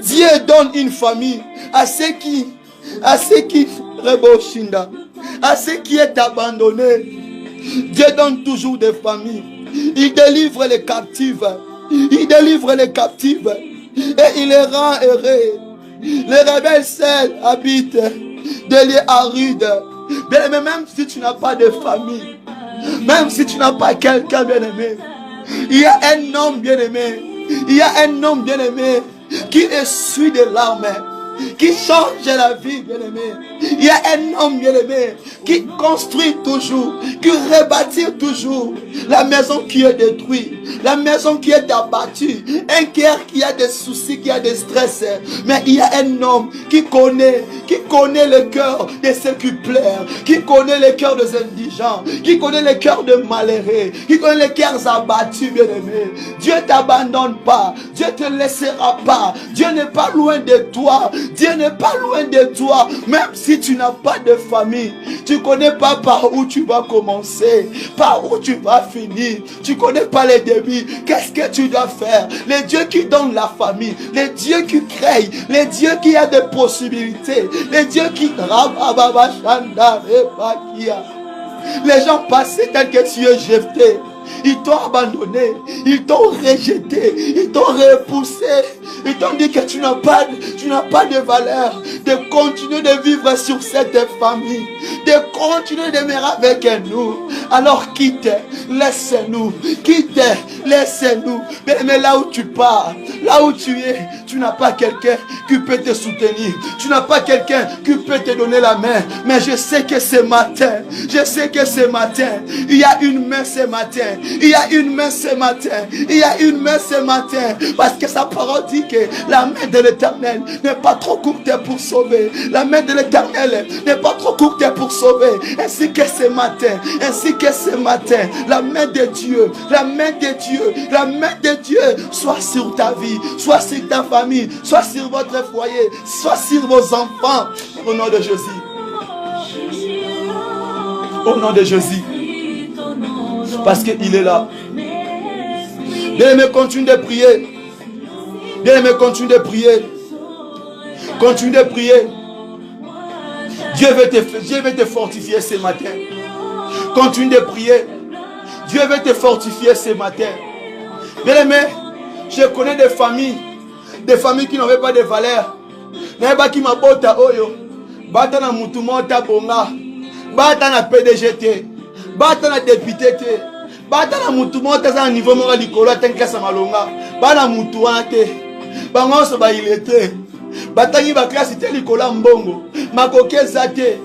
Dieu donne une famille à ceux qui Reboshinda, à ceux qui est abandonné. Dieu donne toujours des familles. Il délivre les captifs. Il délivre les captifs. Et il les rend heureux. Les rebelles seuls habitent des lieux arides. Bien aimé, même si tu n'as pas de famille, même si tu n'as pas quelqu'un bien aimé, il y a un homme bien aimé. Il y a un homme bien aimé qui essuie des larmes, qui change la vie, bien-aimé. Il y a un homme, bien-aimé, qui construit toujours, qui rebâtit toujours la maison qui est détruite, la maison qui est abattue, un cœur qui a des soucis, qui a des stress. Mais il y a un homme qui connaît le cœur de ceux qui pleurent, qui connaît le cœur des indigents, qui connaît le cœur des malheureux, qui connaît les cœurs abattus, bien-aimé. Dieu ne t'abandonne pas, Dieu ne te laissera pas, Dieu n'est pas loin de toi. Dieu n'est pas loin de toi. Même si tu n'as pas de famille, tu ne connais pas par où tu vas commencer, par où tu vas finir. Tu ne connais pas les débuts. Qu'est-ce que tu dois faire? Les dieux qui donnent la famille, les dieux qui créent, les dieux qui ont des possibilités, les dieux qui... Les gens passaient tel que tu es jeté. Ils t'ont abandonné, ils t'ont rejeté, ils t'ont repoussé, ils t'ont dit que tu n'as pas de valeur, de continuer de vivre sur cette famille, de continuer de demeurer avec nous. Alors quitte, laisse-nous, quitte, laisse-nous. Mais là où tu pars, là où tu es tu n'as pas quelqu'un qui peut te soutenir. Tu n'as pas quelqu'un qui peut te donner la main. Mais je sais que ce matin, il y a une main ce matin. Il y a une main ce matin. Il y a une main ce matin. Parce que sa parole dit que la main de l'Éternel n'est pas trop courte pour sauver. La main de l'Éternel n'est pas trop courte pour sauver. Ainsi que ce matin, la main de Dieu, la main de Dieu soit sur ta vie, soit sur ta famille, soit sur votre foyer, soit sur vos enfants. Au nom de Jésus. Au nom de Jésus. Parce qu'il est là. Bien-aimé, continue de prier. Bien-aimé, continue de prier. Continue de prier. Dieu veut te fortifier ce matin. Continue de prier. Dieu veut te fortifier ce matin. Bien-aimé, je connais des familles qui n'avaient pas de valeur. N'avaient qui m'abota oyo. Bata na mutumota bonga. Bata na PDGT. Bata na député te. Bata na mutumota za niveau mora likolo atenka sa malonga. Bana mutuana te. Bango so ba illettré. Batangi ba classe te likolo mbongo. Makokeza te.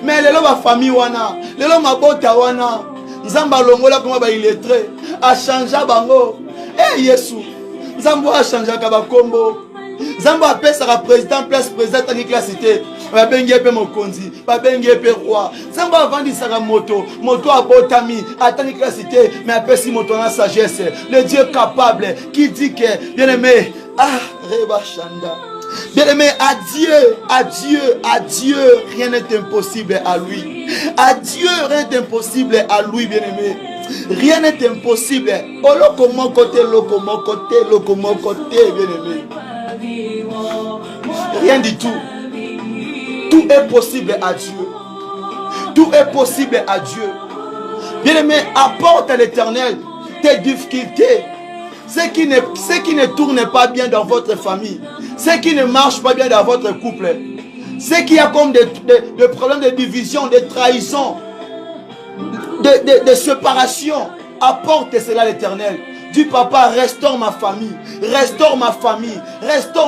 Mais lelo ba famille wana, lelo mabota wana. Nzamba longola koma ba illettré. A changea bango. Eh Yesu. Nzamba a changea ka ba kombo. Nzamba apesa ka président place président tangi classe te. Ba bengi pe mokonzi, ba bengi pe roi. Nzamba avandisa ka moto abotami, atani classe te, mais apesi moto na sagesse. Le Dieu capable qui dit que bien-aimé, Reba Shanda. Bien-aimé, à Dieu, rien n'est impossible à lui. À Dieu, rien n'est impossible à lui, bien-aimé. Rien n'est impossible. Lokomo côté, bien-aimé. Rien du tout. Tout est possible à Dieu. Tout est possible à Dieu. Bien-aimé, apporte à l'Éternel tes difficultés. Ce qui ne tourne pas bien dans votre famille. Ce qui ne marche pas bien dans votre couple. Ce qui a comme des problèmes de division, de trahison, de séparation. Apporte cela à l'Éternel. Dis papa, restaure ma famille, restaure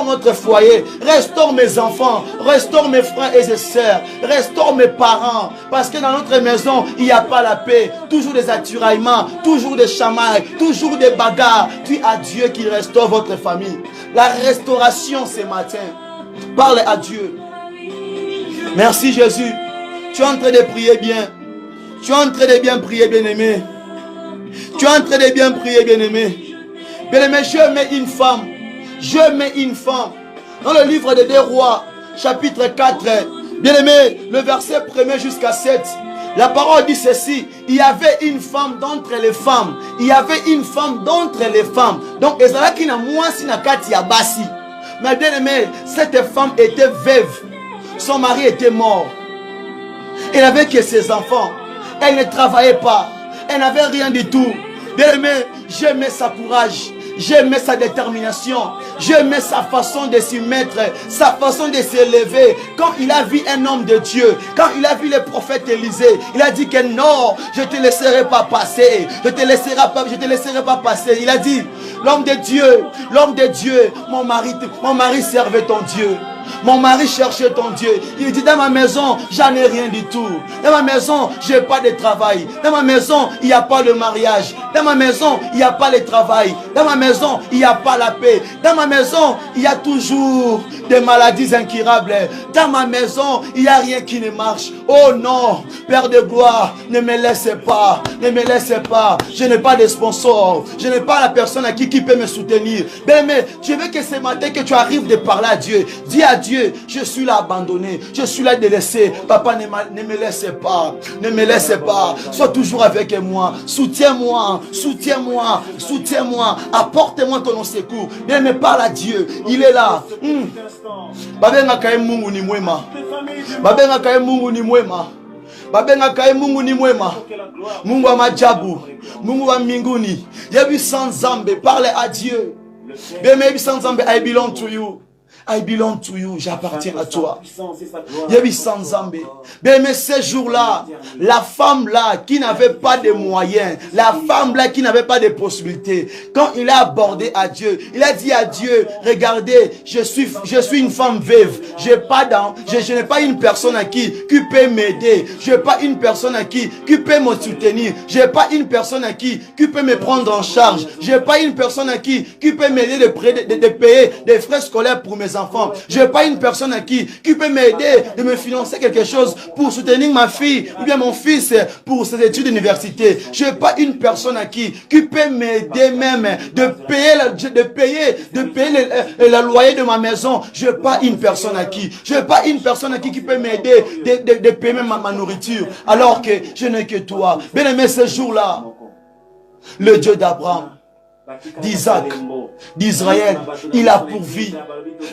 notre foyer, restaure mes enfants, restaure mes frères et mes sœurs, restaure mes parents. Parce que dans notre maison, il n'y a pas la paix. Toujours des attiraillements, toujours des chamailles, toujours des bagarres. Dis à Dieu qu'il restaure votre famille. La restauration ce matin. Parle à Dieu. Merci Jésus. Tu es en train de prier bien. Tu es en train de bien prier, bien-aimé. Tu es en train de bien prier, bien-aimé. Bien-aimé, je mets une femme. Dans le livre de 2 Rois, chapitre 4, bien-aimé, le verset 1er jusqu'à 7. La parole dit ceci. Il y avait une femme d'entre les femmes. Donc, Ezalaki na mwasi na kati ya basi. Mais bien-aimé, cette femme était veuve. Son mari était mort. Elle n'avait que ses enfants. Elle ne travaillait pas. Elle n'avait rien du tout. Bien-aimé, j'aimais sa courage. J'aimais sa détermination. J'aimais sa façon de s'y mettre. Sa façon de s'élever. Quand il a vu un homme de Dieu. Quand il a vu le prophète Élisée. Il a dit que non, je ne te laisserai pas passer. Je te laisserai pas passer. Il a dit, l'homme de Dieu, mon mari servait ton Dieu. Mon mari cherchait ton Dieu. Il dit, dans ma maison, j'en ai rien du tout. Dans ma maison, je n'ai pas de travail. Dans ma maison, il n'y a pas de mariage. Dans ma maison, il n'y a pas de travail. Dans ma maison, il n'y a pas la paix. Dans ma maison, il y a toujours des maladies incurables. Dans ma maison, il n'y a rien qui ne marche. Oh non, Père de gloire, ne me laissez pas. Ne me laissez pas. Je n'ai pas de sponsor. Je n'ai pas la personne à qui peut me soutenir. Mais je veux que ce matin, que tu arrives de parler à Dieu. Dis à Dieu, je suis là abandonné, je suis là délaissé. Papa, ne me laisse pas, ne me laisse pas. Sois toujours avec moi, soutiens-moi, apporte-moi ton secours. Bien, mais parle à Dieu, il est là. Babenga kae Mungu ni mwema. Babenga kae Mungu ni mwema. Babenga kae Mungu ni mwema. Mungu wa majabu, Mungu wa mbinguni. Yebi sans Zambe, parle à Dieu. Bien, maybe sans Zambe, I belong to you. I belong to you, j'appartiens à toi. Yebi Sanzambe. Mais ces jours-là, la femme là qui n'avait pas de moyens, la femme là qui n'avait pas de possibilités, quand il a abordé à Dieu, il a dit à Dieu, regardez, je suis une femme veuve, je n'ai pas une personne à qui peut m'aider, je n'ai pas une personne à qui peut me soutenir, je n'ai pas une personne à qui peut me prendre en charge, je n'ai pas une personne à qui peut m'aider de payer des frais scolaires pour mes enfants. Je n'ai pas une personne à qui peut m'aider de me financer quelque chose pour soutenir ma fille ou bien mon fils pour ses études d'université. Je n'ai pas une personne à qui peut m'aider même de payer le loyer de ma maison. Je n'ai pas une personne à qui. Je n'ai pas une personne à qui peut m'aider de payer même ma nourriture. Alors que je n'ai que toi. Bien aimé, ce jour-là, le Dieu d'Abraham, d'Isaac, d'Israël, il a pourvu.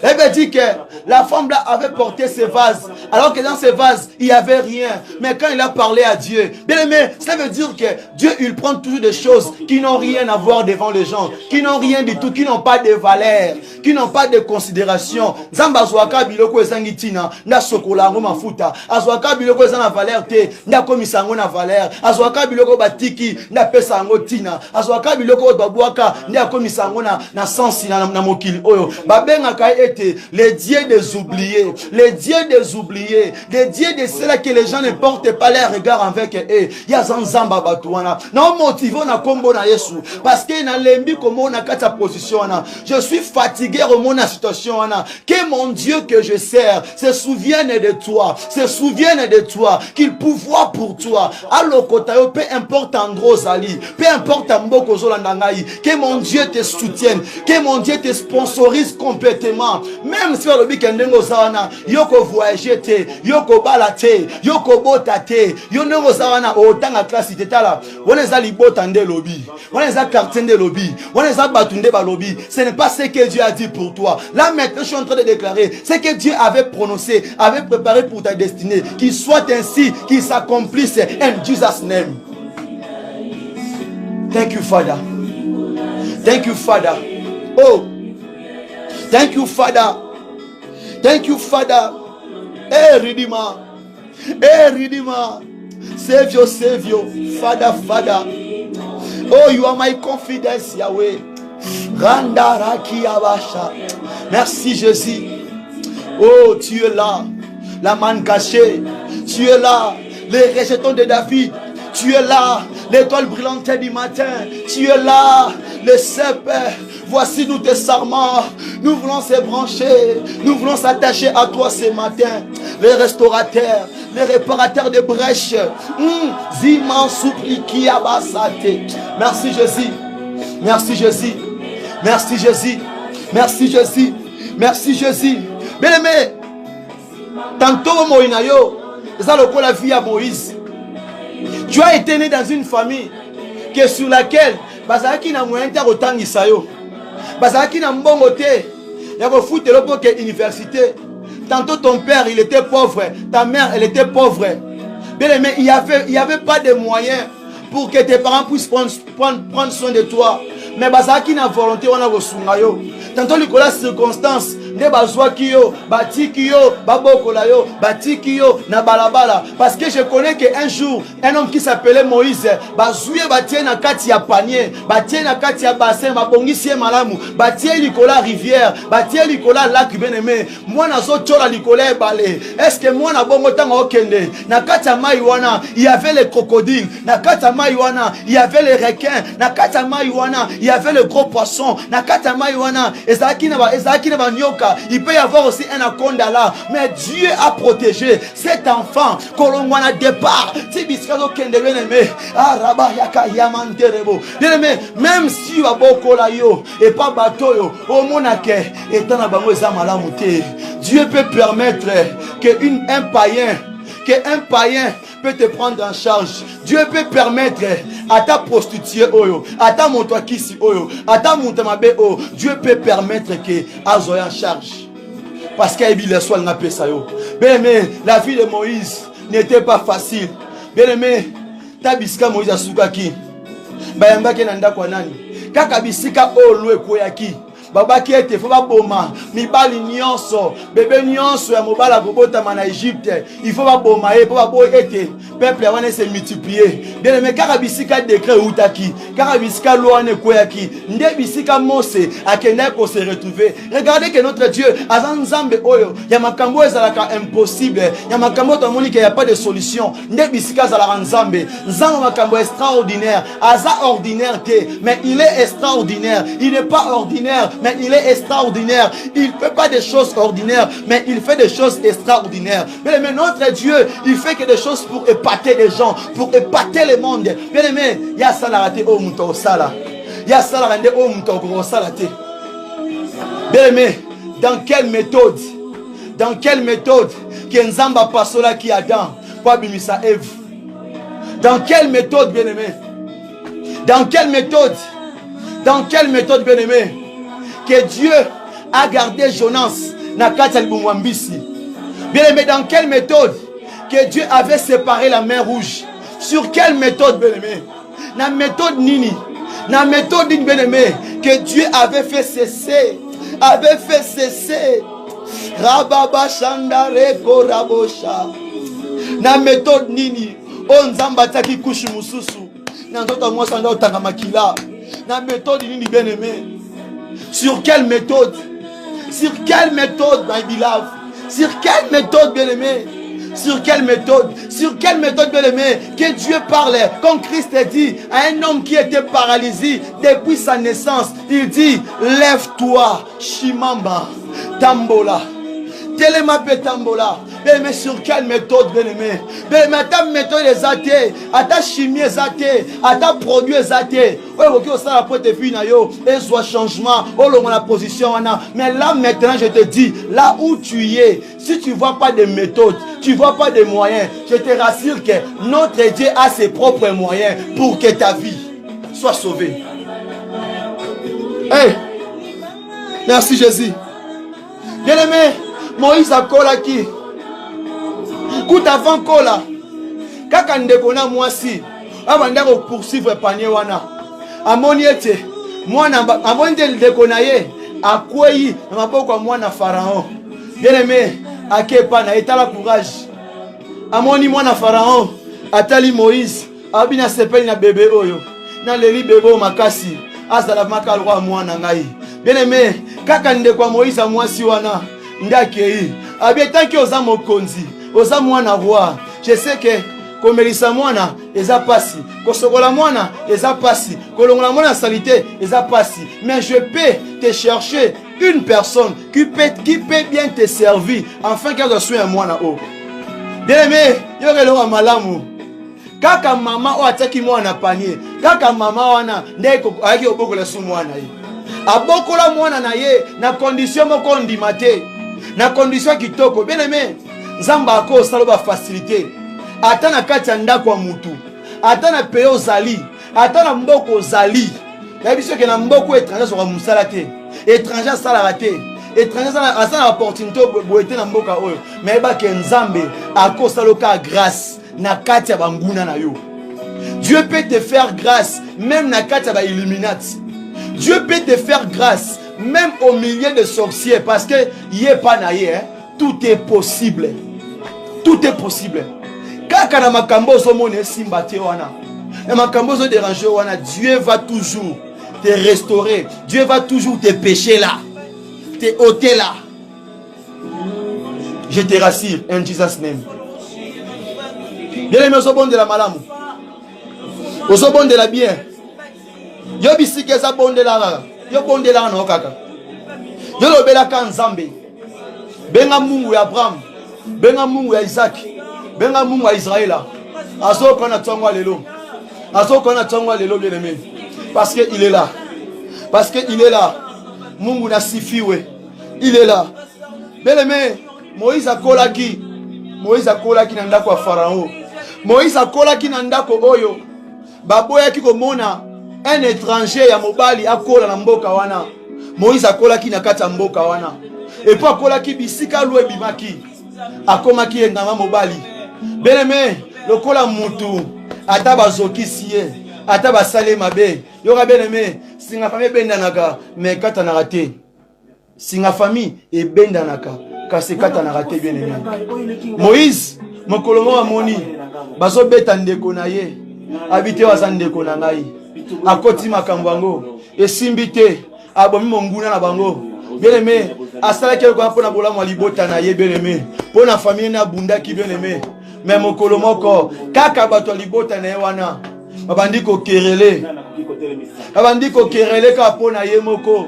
Et bien dit que la femme là avait porté ses vases, alors que dans ses vases, il n'y avait rien. Mais quand il a parlé à Dieu, bien aimé, ça veut dire que Dieu, il prend toujours des choses qui n'ont rien à voir devant les gens, qui n'ont rien du tout, qui n'ont pas de valeur, qui n'ont pas de considération. Zamba zwaka biloko ezangitina, na sokolango mafuta, azwaka biloko ezana valeur te, na komisango na valeur, azwaka biloko batiki, na pesango tina, azwaka biloko babwaka, na komisango na sensi na mokili oyo. Babenga kai ete les dieux des oubliés, les dieux des oubliés, les dieux de ceux-là que les gens ne portent pas leur regard avec eux. Ya zanzamba batuana. Na motivo na kombo na Yesu parce que na lembi komo na kata position na. Je suis fatigué remon na situation na. Que mon Dieu que je sers se souvienne de toi, se souvienne de toi, qu'il pouvoir pour toi. Alokotayo peu importe en gros ali, peu importe en mboko zolanda ngai, que mon Dieu te soutienne, que mon Dieu te sponsorise complètement. Même si le bikendengo zawana, yoko voyager te, yoko balate, yoko botate, yonengo zawana otanga classe tetala. Woneza libota nde lobby, woneza quartier nde lobby, woneza batunde ba lobby. Ce n'est pas ce que Dieu a dit pour toi. Là maintenant je suis en train de déclarer ce que Dieu avait prononcé, avait préparé pour ta destinée, qu'il soit ainsi, qu'il s'accomplisse in Jesus' name. Thank you, Father. Thank you, Father. Oh, thank you, Father. Thank you, Father. Hey, Redeemer. Hey, Redeemer. Savior, Savior. Father, Father. Oh, you are my confidence, Yahweh. Randaraki Abasha. Merci, Jésus. Oh, tu es là. La manne cachée. Tu es là. Les rejetons de David. Tu es là. L'étoile brillante du matin. Tu es là. Le cep. Voici nous tes sarments. Nous voulons se brancher. Nous voulons s'attacher à toi ce matin. Les restaurateurs, les réparateurs de brèches. Ziman soupliki abasate. Merci Jésus. Merci Jésus. Merci Jésus. Merci Jésus. Merci Jésus. Bien aimé. Tantôt Moïnayo. C'est le coup la vie à Moïse. Tu as été né dans une famille que sur laquelle bazaki na moyen ta rotangisa yo. Bazaki na mbongo te. Ya ko foutre le pour université. Tantôt ton père il était pauvre, ta mère elle était pauvre. Bien aimé, il y avait pas de moyens pour que tes parents puissent prendre soin de toi. Mais bazaki na volonté wana kosunga yo. Tantôt likola circonstance ne bazwaki yo, batiki yo, babokola yo, batiki yo na balabala. Parce que je connais qu'un jour un homme qui s'appelait Moïse, bazouye batie na kati ya panier, batie na kati ya bassin, babongisi malamu, batie likola rivière, batie likola lac bien-aimé. Moi nazo tchola likola balé. Est-ce que moi na bongo tanga okende? Na kati ya mai wana, il y avait les crocodiles, na kati ya mai wana, il y avait les requins, na kati ya mai wana, il y avait le gros poisson, na kati ya mai wana, ezaki na ba nyoka. Il peut y avoir aussi un akonda là. Mais Dieu a protégé cet enfant. Kolongwana départ. Même si tu as beaucoup là yo et pas bateau yo, au monake et dans la bango malamuté. Dieu peut permettre qu'un païen peut te prendre en charge. Dieu peut permettre à ta prostituée oyo, à ta montouakisi oyo, à ta montamabe oyo. Dieu peut permettre que Azoya en charge. Parce qu'il y a eu les soins n'a pas ça yo. Bien aimé, la vie de Moïse n'était pas facile. Bien aimé, tabiska Moïse asukaki. Bayamba kenanda kwa nani? Kaka bisika olo ekoyaki. baba qui était faut pas boma mibali nyonso bébé nyonso ya mobala kobota na Égypte il faut pas boma et pas bo été peuple wana se multiplier bien aimé kaka bisika décret utaki kaka bisika loi ne koyaki nde bisika Mose akenda ko se retrouver. Regardez que notre Dieu azan nzambe oyo ya makambo ezalaka impossible ya makambo to moni que y a pas de solution nde bisika zalaka nzambe nzambe makambo extraordinaire aza ordinaire te mais il est extraordinaire. Il n'est pas ordinaire mais il est extraordinaire. Il fait pas des choses ordinaires mais il fait des choses extraordinaires. Bien aimé, notre Dieu il fait que des choses pour épater les gens, pour épater le monde. Bien aimé, ya salarate o muto sala. Ya salarande o muto gros salate. Bien aimé, dans quelle méthode que Nzamba pasola qui Adam pour bimisa Ève? Dans quelle méthode, bien aimé? Dans quelle méthode, bien aimé, que Dieu a gardé Jonas na kati Bumwambisi? Bien aimé, dans quelle méthode que Dieu avait séparé la mer rouge? Sur quelle méthode, bien aimé? La méthode nini? La méthode bien aimé que Dieu avait fait cesser. Rababa Shandare Korabosha. Na méthode nini? On zambataki kushi mususu. Na ndoto moi sanda otanga makila. Na méthode nini bien aimé? Sur quelle méthode? Sur quelle méthode, my beloved? Sur quelle méthode, bien aimé? Sur quelle méthode? Sur quelle méthode, bien aimé, que Dieu parlait, comme Christ a dit à un homme qui était paralysé depuis sa naissance. Il dit, lève-toi, Shimamba, Tambola. Télémapé Tambola. Bien aimé, sur quelle méthode, bien aimé? Bien aimé, ta méthode est athée, à ta chimie est athée, à ta produit est athée. Oui, ok, ça la pote puis na yo, et soit changement, oh la position, mais là maintenant je te dis, là où tu es, si tu vois pas de méthode, tu vois pas de moyens, je te rassure que notre Dieu a ses propres moyens pour que ta vie soit sauvée. Hey, merci Jésus. Bien aimé, Moïse a collé Kout avant kola kaka ndeko na mwasi abanda ko poursuivre panier wana amoni ete mwana amoni ndeko na ye akwei na maboko mwana Pharaon. Bien aimé, akepa na etala courage. Amoni mwana Pharaon atali Moïse abina sepeli na bébé oyo na leli bébé makasi azala makal roi mwana ngai. Bien aimé, kaka ndeko Moïse mwasi wana ndakei abietaki oza mokonzi oza mwana roi. Je sais que komelisa mwana eza pasi, kosokola mwana eza pasi, kolongola mwana salite eza pasi, mais je peux te chercher une personne qui peut bien te servir afin qu'elle soit un mwana o. Bien aimé, yorelo wa malamu kaka mama o ataki mwana panier, kaka mama wana ndeko ayaki obokola su mwana ye abokola mwana na ye na condition moko ndimate, na condition kitoko. Bien aimé, Nzamba ako saloba facilité. Ata na kati ya ndako wa mutu, ata na peyo zali, ata na mboko zali. Ya biso ke na mboko étranger soka musala te. Étranger sala te. Étranger sala na opportunité boete na mboka oyo. Mais ba ke Nzambe ako saloka grâce na kati ya banguna na yo. Dieu peut te faire grâce même na kati ya ba Illuminati. Dieu peut te faire grâce même au milieu de sorciers parce que yé pas na yé, hein? Tout est possible. Tout est possible. Kaka na makambo zo mone simba te wana. Na makambo zo déranger wana, Dieu va toujours te restaurer. Dieu va toujours te pêcher là. Te ôter là. Je te rassure in Jesus name. Bien aimé, zo bon de la malamu. Ozo bon de la bien. Yo bisike za bon de la. Yo bon de la no kaka. Yo lobela ka Nzambe. Benga Mungu ya Abraham. Benga Mungu ya Isaac. Benga Mungu ya Israël. Azo kona tongwa lelo. Azo kona tongwa lelo bien aimé. Parce que il est là. Parce que il est là. Mungu na sifiwe. Il est là. Bien aimé, Moïse akolaki. Moïse akolaki na ndako ya Pharaon. Moïse akolaki na ndako oyo. Baboya ki komona un étranger ya mobali akola na mboka wana. Moïse akolaki na kati ya mboka wana. Et puis akolaki bisika lwe bimaki. Akomaki engama mobali. Bien aimé, lokola mutu ata bazoki siye, ata basale mabe. Yoka bien aimé, singa famille bendanaka mais kata na raté singa famille et bendanaka kasi kata na raté bien aimé Moïse mokolomo amoni bazo beta ndeko na ye habité waza ndeko na ngai akoti makambo yango esimbi te abomi monguna na bango bien aimé asala quelque chose pour bola mo libota na ye bien aimé pour na famille na bundaki bien aimé mais mokolomoko kaka bato libota na ye wana babandi ko kerele ka pona ye moko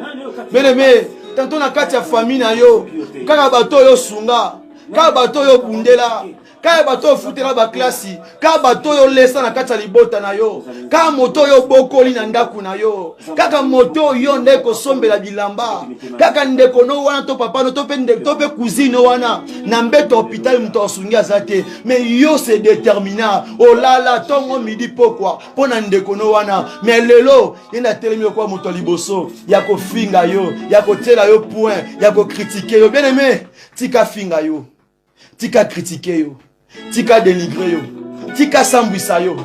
bien aimé tantôt na kati ya famille na yo kaka bato yo sunga kaka bato yo bundela kaka bato yo futela ba klasi kaka bato yo lesa na kati ya libota na yo kaka moto yo bokoli na ndaku na yo kaka moto yo ndeko sombela bilamba kaka ndeko no wana to papa no to pe cousine wana na mbeto hôpital muto osungi azate mais yo se détermina oh là là tongo midi pourquoi pona ndeko no wana mais lelo yenda telemi kwa moto liboso ya ko finga yo ya ko tela yo point ya ko critiquer yo bien aimé tika finga yo tika critiquer yo tika dénigrer yo tika sambwisa yo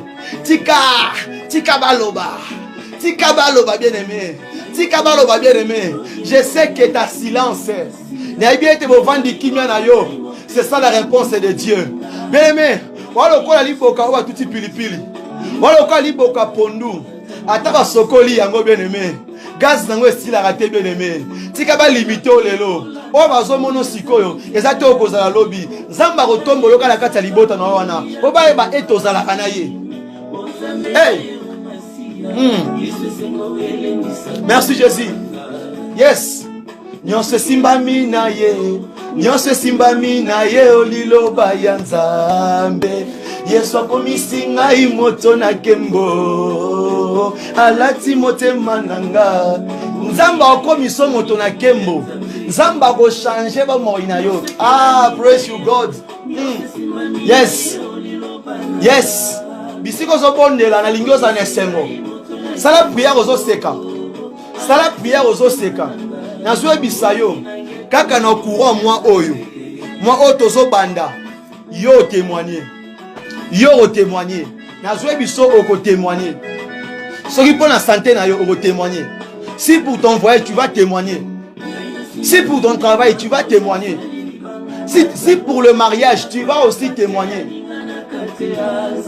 tika baloba bien aimé tika baloba bien aimé je sais que ta silence n'a bien été beau vendre kimia na yo c'est ça la réponse de Dieu bien aimé wala ko la liboka wa tuti pilipili wala ko liboka pondu ataba sokoli yango bien aimé gaz nango estila raté bien aimé tika ba limité lelo o bazo mono sikoyo ezate okozala lobi nzamba kotombo yoka la kati ya libota na wana o ba eba etozala kana ye hey merci Jésus yes nyonse simbami na ye oliloba ya Nzambe Yesu akomisi ngai moto na kembo alati motema nanga Nzamba akomiso moto na kembo Nzamba ko changer ba moi na yo praise you God yes bisiko zo bondela na lingio za nesengo sala prière ozo seka na zo bisayo kaka na courant moi oyo tozo banda yo témoigner na zo biso oko témoigner soki pour la santé na yo oko témoigner si pour ton voyage tu vas témoigner si pour ton travail tu vas témoigner si pour le mariage tu vas aussi témoigner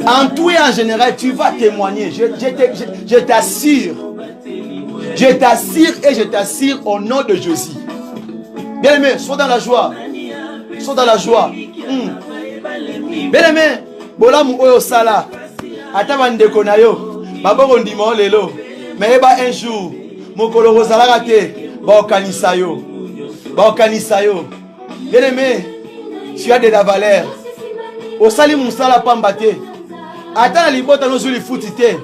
en tout et en général tu vas témoigner je t'assure et je t'assure au nom de Jésus bien aimé sois dans la joie bien aimé bolamu oyo sala ata bandeko na yo baboko ndima lelo mais eba un jour mokolo kozalaka te baokanisa yo bien aimé tu as de la valeur osali musala pamba te ata na libota nozuli futi te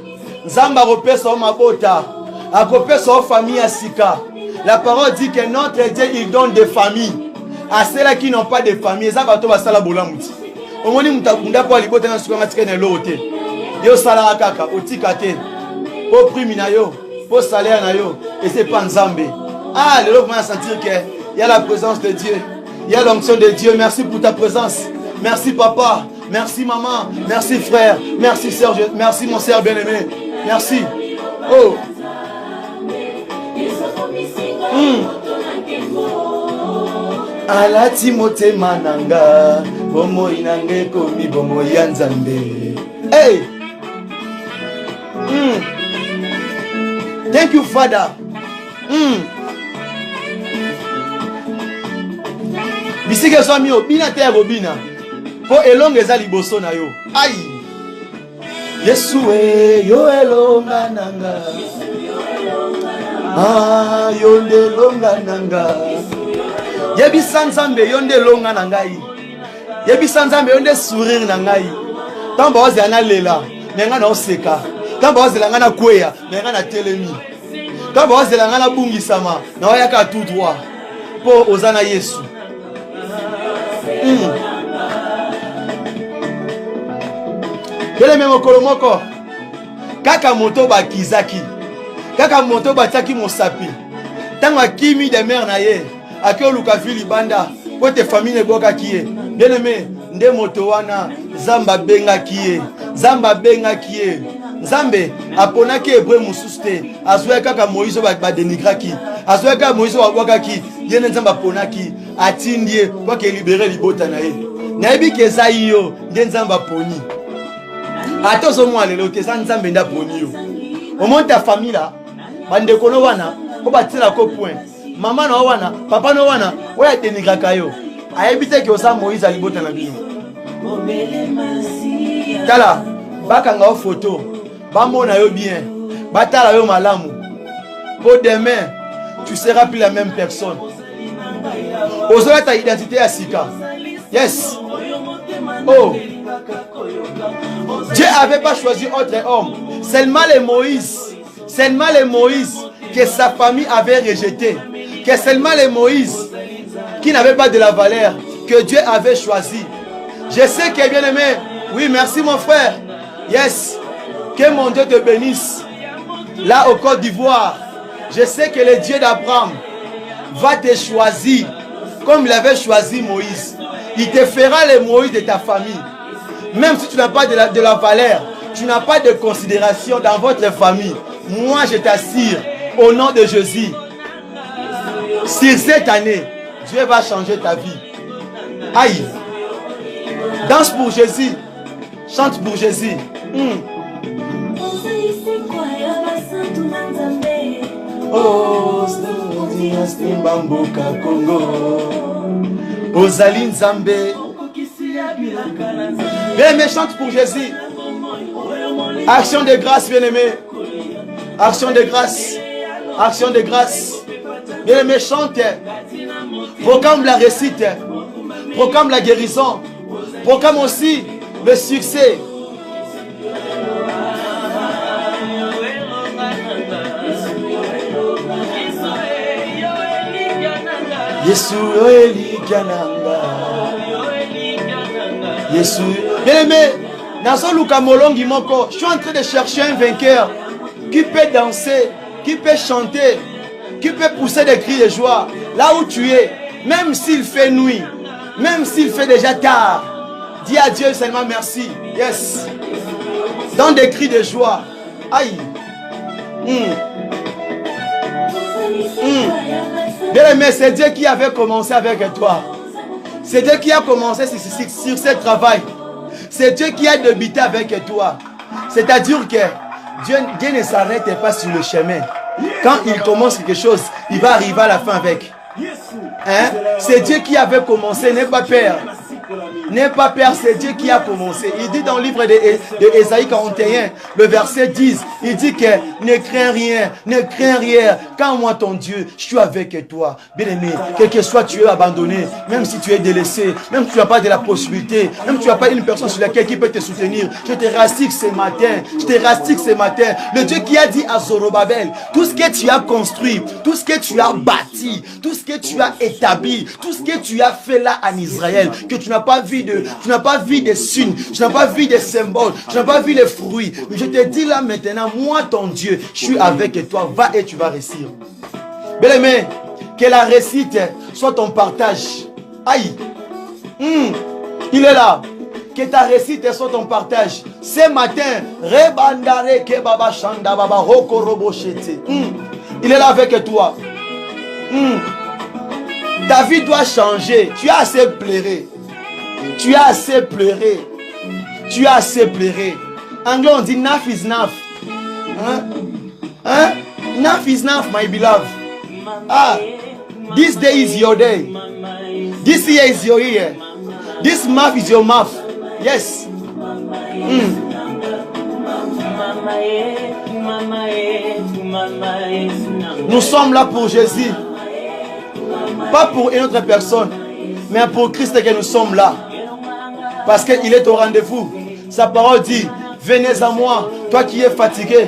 Nzamba akopesa o mabota akopesa o famille ya sika la parole dit que notre Dieu il donne des familles à ceux qui n'ont pas de famille eza bato basala bolamu ti omoni mutakunda po libota na suka matika na lo te yo sala kaka otika te po prime na yo po salaire na yo et c'est pas Nzambe lelo vous allez sentir que il y a la présence de Dieu, il y a l'onction de Dieu. Merci pour ta présence, merci papa, merci maman, merci frère, merci sœur, merci mon sœur bien-aimé, merci. Oh ala Timothée mananga bomo inange komi bomo ya Nzambe. Hey thank you Father. Bisike swami obina te robina po elonga eza liboso na yo ai Yesu yo elonga nanga yo ndelonga nanga yebisa Nzambe yo ndelonga na ngai yebisa Nzambe yo nde sourire na ngai tamba wazi na lela menga na oseka tamba wazi la ngana kweya menga na telemi tamba wazi la ngana bungisama na wayaka tout droit po ozana Yesu. Kele memo kolomoko kaka moto ba kizaki kaka moto ba taki mosapi tanga kimi de mer na ye akyo luka fili banda po te famille boka kiye bien aimé nde moto wana Zamba benga kiye Nzambe aponaki hébreu mususu te azwa kaka Moïse ba denigraki azwa kaka Moïse wa wakaki yene Nzambe aponaki atindie kwa ke libérer libota na ye nayebi ke ezai yo nde Nzambe aponi ata ozomwa lelo te eza Nzambe nde aponi yo omonte ya famille la bandeko no wana po batila ko point mama no wana papa no wana oya denigraka yo ayebi te ke oza Moïse alibota na bino tala bakanga o photo bamona yo bien batala yo malamu pour demain tu seras plus la même personne ozola ta identité ya sika yes oh Dieu avait pas choisi autre homme seulement les Moïse que sa famille avait rejeté que seulement les Moïse qui n'avaient pas de la valeur que Dieu avait choisi. Je sais que bien aimé, oui merci mon frère, yes, que mon Dieu te bénisse. Là au Côte d'Ivoire, je sais que le Dieu d'Abraham va te choisir comme il avait choisi Moïse. Il te fera le Moïse de ta famille. Même si tu n'as pas de la valeur, tu n'as pas de considération dans votre famille. Moi je t'assure, au nom de Jésus, sur cette année, Dieu va changer ta vie. Aïe. Danse pour Jésus. Chante pour Jésus. Oh, Mbamboka Congo. Ozali Nzambe. Bien-aimé, chante pour Jésus. Action de grâce, bien-aimé. Action de grâce. Action de grâce. Bien-aimé, chante. Proclame la réussite. Proclame la guérison. Proclame aussi le succès. Yesu Eli Kananga. Yesu. Bien-aimé, Nazo Luka Molongi Moko, je suis en train de chercher un vainqueur qui peut danser, qui peut chanter, qui peut pousser des cris de joie. Là où tu es, même s'il fait nuit, même s'il fait déjà tard, dis à Dieu seulement merci. Yes. Dans des cris de joie. Aïe. Bien-aimé, c'est Dieu qui avait commencé avec toi. C'est Dieu qui a commencé sur ce travail. C'est Dieu qui a débuté avec toi. C'est-à-dire que Dieu ne s'arrête pas sur le chemin. Quand il commence quelque chose, il va arriver à la fin avec. Hein? C'est Dieu qui avait commencé, n'aie pas peur. N'aie pas peur, c'est Dieu qui a commencé. Il dit dans le livre de Ésaïe 41, le verset 10, il dit que ne crains rien, ne crains rien, car moi ton Dieu, je suis avec toi. Bien-aimé, quel que soit tu es abandonné, même si tu es délaissé, même si tu n'as pas de la possibilité, même si tu n'as pas une personne sur laquelle qui peut te soutenir, je te rassure ce matin, je te rassure ce matin, le Dieu qui a dit à Zorobabel, tout ce que tu as construit, tout ce que tu as bâti, tout ce que tu as établi, tout ce que tu as fait là en Israël, que tu n'as pas vu tu n'as pas vu des signes, tu n'as pas vu des symboles, tu n'as pas vu les fruits. Mais je te dis là maintenant, moi ton Dieu, je suis avec toi, va et tu vas réussir. Bien-aimé, que la réussite soit ton partage. Aïe, il est là. Que ta réussite soit ton partage. Ce matin, rebandare ke baba shanda baba roko robo shete. Il est là avec toi. Ta vie doit changer. Tu as assez pleuré. Tu as assez pleuré. Tu as assez pleuré. En anglais, on dit enough is enough. Hein? Enough is enough, my beloved. Ah, this day is your day. This year is your year. This month is your month. Yes. Nous sommes là pour Jésus. Pas pour une autre personne, mais pour Christ que nous sommes là. Parce qu'il est au rendez-vous. Sa parole dit, venez à moi, toi qui es fatigué,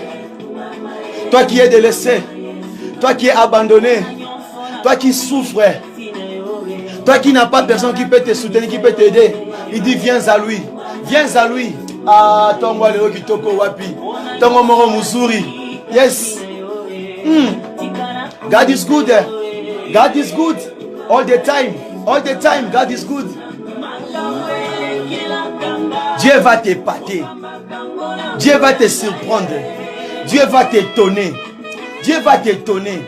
toi qui es délaissé, toi qui es abandonné, toi qui souffres, toi qui n'as pas personne qui peut te soutenir, qui peut t'aider. Il dit, viens à lui, viens à lui. Ah, Tongo Leo Kitoko Wapi, Tongo Moro Musuri. Yes. God is good. God is good. All the time. All the time, God is good. Dieu va t'épater. Dieu va te surprendre. Dieu va t'étonner. Dieu va t'étonner.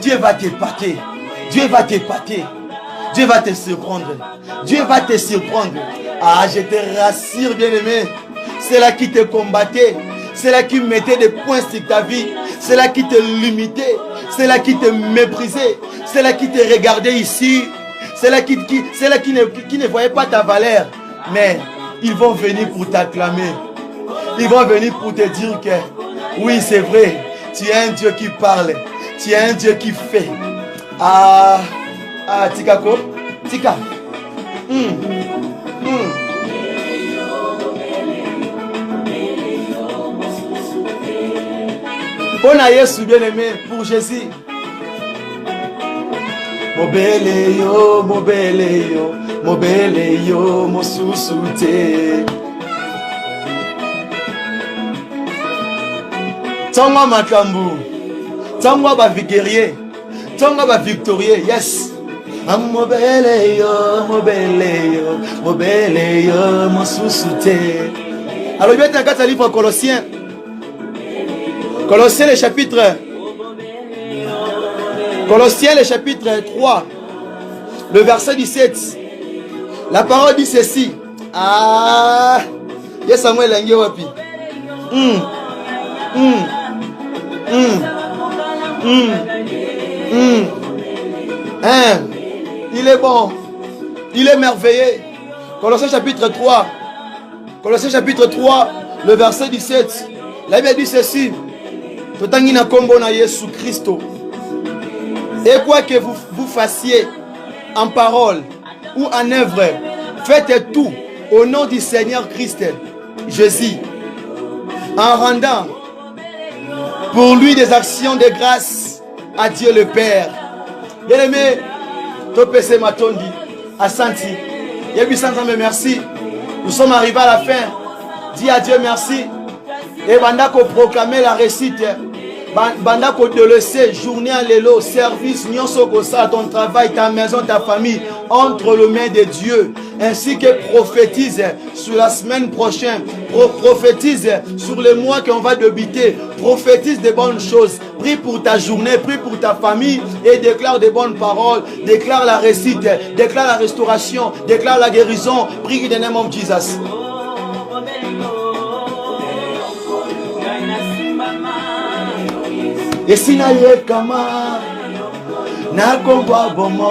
Dieu va t'épater. Dieu va t'épater. Dieu va te surprendre. Dieu va te surprendre. Ah, je te rassure, bien-aimé. C'est là qui te combattait. C'est là qui mettait des points sur ta vie. C'est là qui te limitait. C'est là qui te méprisait. C'est là qui te regardait ici. C'est là qui ne voyait pas ta valeur. Mais ils vont venir pour t'acclamer. Ils vont venir pour te dire que oui, c'est vrai. Tu es un Dieu qui parle. Tu es un Dieu qui fait. Ah, Tikako. Tika. On a Yesu bien-aimé pour Jésus. Mobele yo, mobele yo, mobele yo, mosusute. Tangwa makambu, tangwa ba guerrier, tangwa ba victorieux, yes. Mobele yo, mobele yo, mobele yo, mosusute. Alors, il y a un livre Colossiens. Colossiens le chapitre 3, le verset 17. La parole dit ceci. Ah, yes, Samuel Lange wapi. Il est bon, il est merveilleux. Colossiens chapitre 3, le verset 17. La Bible dit ceci. Totangina kombo na Yesu Christo. Et quoi que vous fassiez en parole ou en œuvre, faites tout au nom du Seigneur Christ Jésus, en rendant pour lui des actions de grâce à Dieu le Père. Bien-aimé, Topese Matondi, Asanti, Yebisanzame, merci. Nous sommes arrivés à la fin. Dis à Dieu merci. Et Bandako proclamer la réussite. Bandako de laisser journée à l'élo, service, ton travail, ta maison, ta famille, entre les mains de Dieu. Ainsi que prophétise sur la semaine prochaine. Prophétise sur les mois qu'on va débuter. Prophétise des bonnes choses. Prie pour ta journée, prie pour ta famille et déclare des bonnes paroles. Déclare la réussite, déclare la restauration, déclare la guérison. Prie in the name of Jesus. Et si na yekama na komba bomo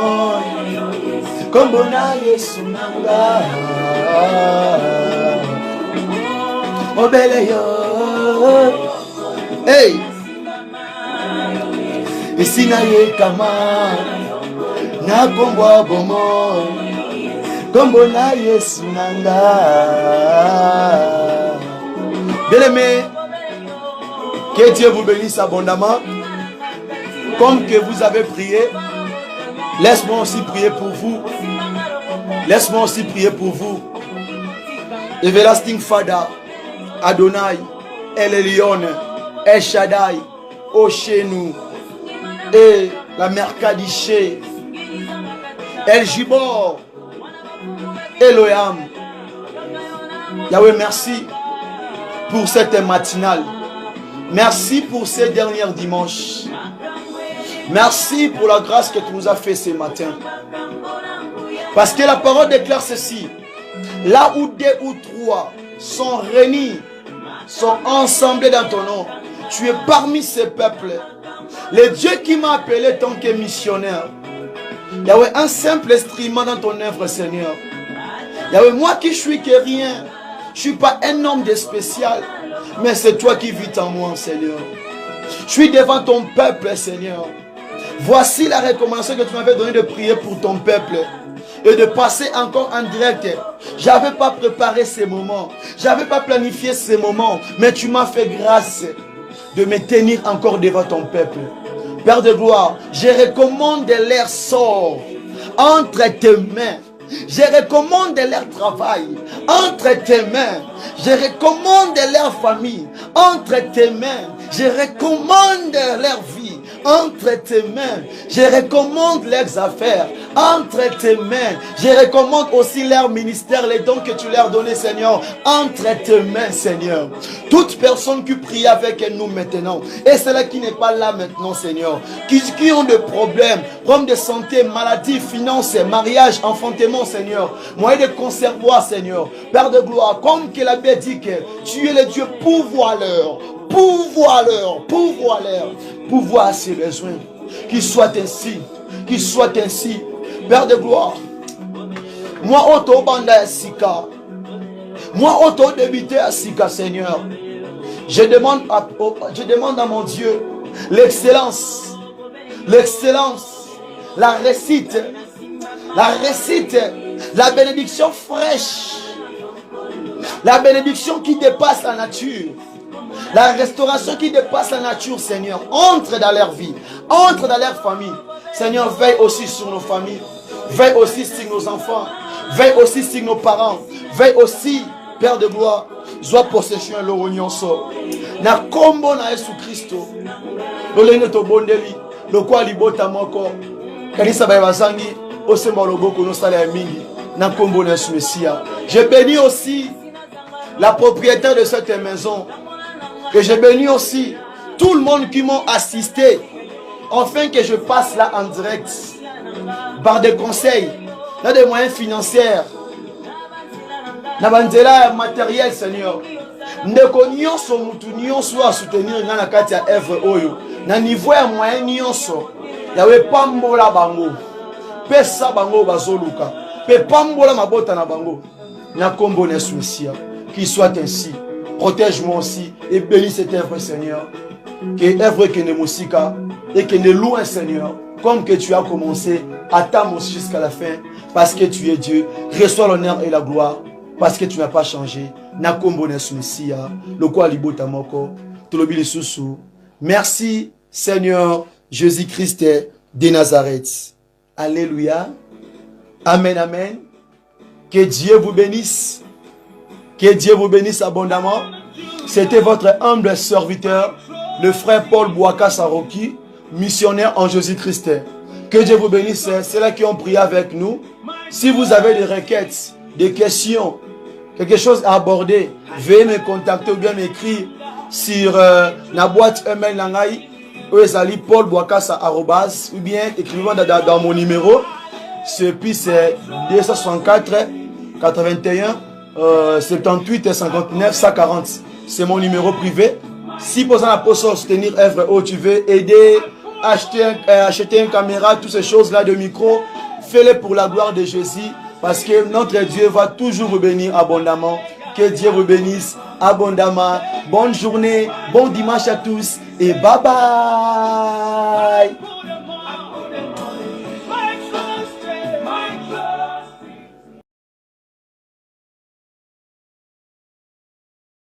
kombo na Yesu nanga obele yo hey et si na yekama na komba bomo kombo na Yesu nanga. Bien-aimé, que Dieu vous bénisse abondamment. Comme que vous avez prié, laisse-moi aussi prier pour vous. Laisse-moi aussi prier pour vous. Everlasting Father, Adonai, El Elyon, El Shaddai, Oshenu, et la Merkadiché, El Jibor, Elohim. Yahweh, merci pour cette matinale. Merci pour ces derniers dimanches. Merci pour la grâce que tu nous as fait ce matin. Parce que la parole déclare ceci. Là où 2 ou 3 sont réunis, sont ensemble dans ton nom, tu es parmi ces peuples. Le Dieu qui m'a appelé tant que missionnaire. Yahweh, un simple instrument dans ton œuvre, Seigneur. Yahweh, moi qui suis que rien, je ne suis pas un homme de spécial. Mais c'est toi qui vis en moi, Seigneur. Je suis devant ton peuple, Seigneur. Voici la recommandation que tu m'avais donnée de prier pour ton peuple. Et de passer encore en direct. Je n'avais pas préparé ces moments. Je n'avais pas planifié ces moments. Mais tu m'as fait grâce de me tenir encore devant ton peuple. Père de gloire, je recommande leur sort entre tes mains. Je recommande leur travail entre tes mains. Je recommande leur famille entre tes mains. Je recommande leur vie entre tes mains. Je recommande leurs affaires entre tes mains. Je recommande aussi leur ministère, les dons que tu leur donnais, Seigneur, entre tes mains, Seigneur. Toute personne qui prie avec nous maintenant, et celle qui n'est pas là maintenant, Seigneur, qui ont des problèmes, problèmes de santé, maladie, finances, mariage, enfantement, Seigneur, moyen de conservoir, Seigneur, Père de gloire, comme que la Bible dit que tu es le Dieu pourvoyeur, pourvoir à ses besoins. Qu'il soit ainsi, Père de gloire. Moi, auto banda à Sika, moi, auto débité à Sika, Seigneur. Je demande à mon Dieu l'excellence, la réussite, la bénédiction fraîche, la bénédiction qui dépasse la nature, la restauration qui dépasse la nature, Seigneur. Entre dans leur vie, entre dans leur famille. Seigneur, veille aussi sur nos familles, veille aussi sur nos enfants, veille aussi sur nos parents, veille aussi, Père de gloire, soit possession de l'orion so. Na kombo na Yesu Christo, lolenge to bondeli, lo kwa libota moko, kanisa ba bazangi, osemba loboko no sala ya mingi, na kombo na Yesu Messia. Je bénis aussi la propriétaire de cette maison, et je bénis aussi tout le monde qui m'ont assisté, afin que je passe là en direct, par des conseils, dans des moyens financiers, dans des matériel, Seigneur. Ndeko nyonso mutu nyonso a soutenir na kati ya œuvre oyo. Na niveau ya moyen nyonso, yawe pambola bango. Pesa bango bazoluka. Pe pambola mabota na bango. Na kombo na Yesu Messia. Qu'il soit ainsi. Protège-moi aussi et bénis cette œuvre, Seigneur. Que œuvre que ne musika et que ne loue, Seigneur, comme que tu as commencé, attends jusqu'à la fin, parce que tu es Dieu. Reçois l'honneur et la gloire, parce que tu n'as pas changé. Nakombo Yesu Messia, le quoi libota moko, tolobi le susu. Merci, Seigneur Jésus-Christ de Nazareth. Alléluia. Amen, amen. Que Dieu vous bénisse. Que Dieu vous bénisse abondamment. C'était votre humble serviteur, le frère Paul Bouaka Saroki, missionnaire en Jésus-Christ. Que Dieu vous bénisse, ceux-là qui ont prié avec nous. Si vous avez des requêtes, des questions, quelque chose à aborder, veuillez me contacter ou bien m'écrire sur la boîte email Langai, Paul Bouakasa arrobas, ou bien écrivez dans mon numéro. Puis c'est 264 81 78 59 140. C'est mon numéro privé. Si vous avez pour soutenir œuvre où tu veux aider, acheter une caméra, toutes ces choses-là de micro, fais-le pour la gloire de Jésus. Parce que notre Dieu va toujours vous bénir abondamment. Que Dieu vous bénisse abondamment. Bonne journée, bon dimanche à tous et bye bye.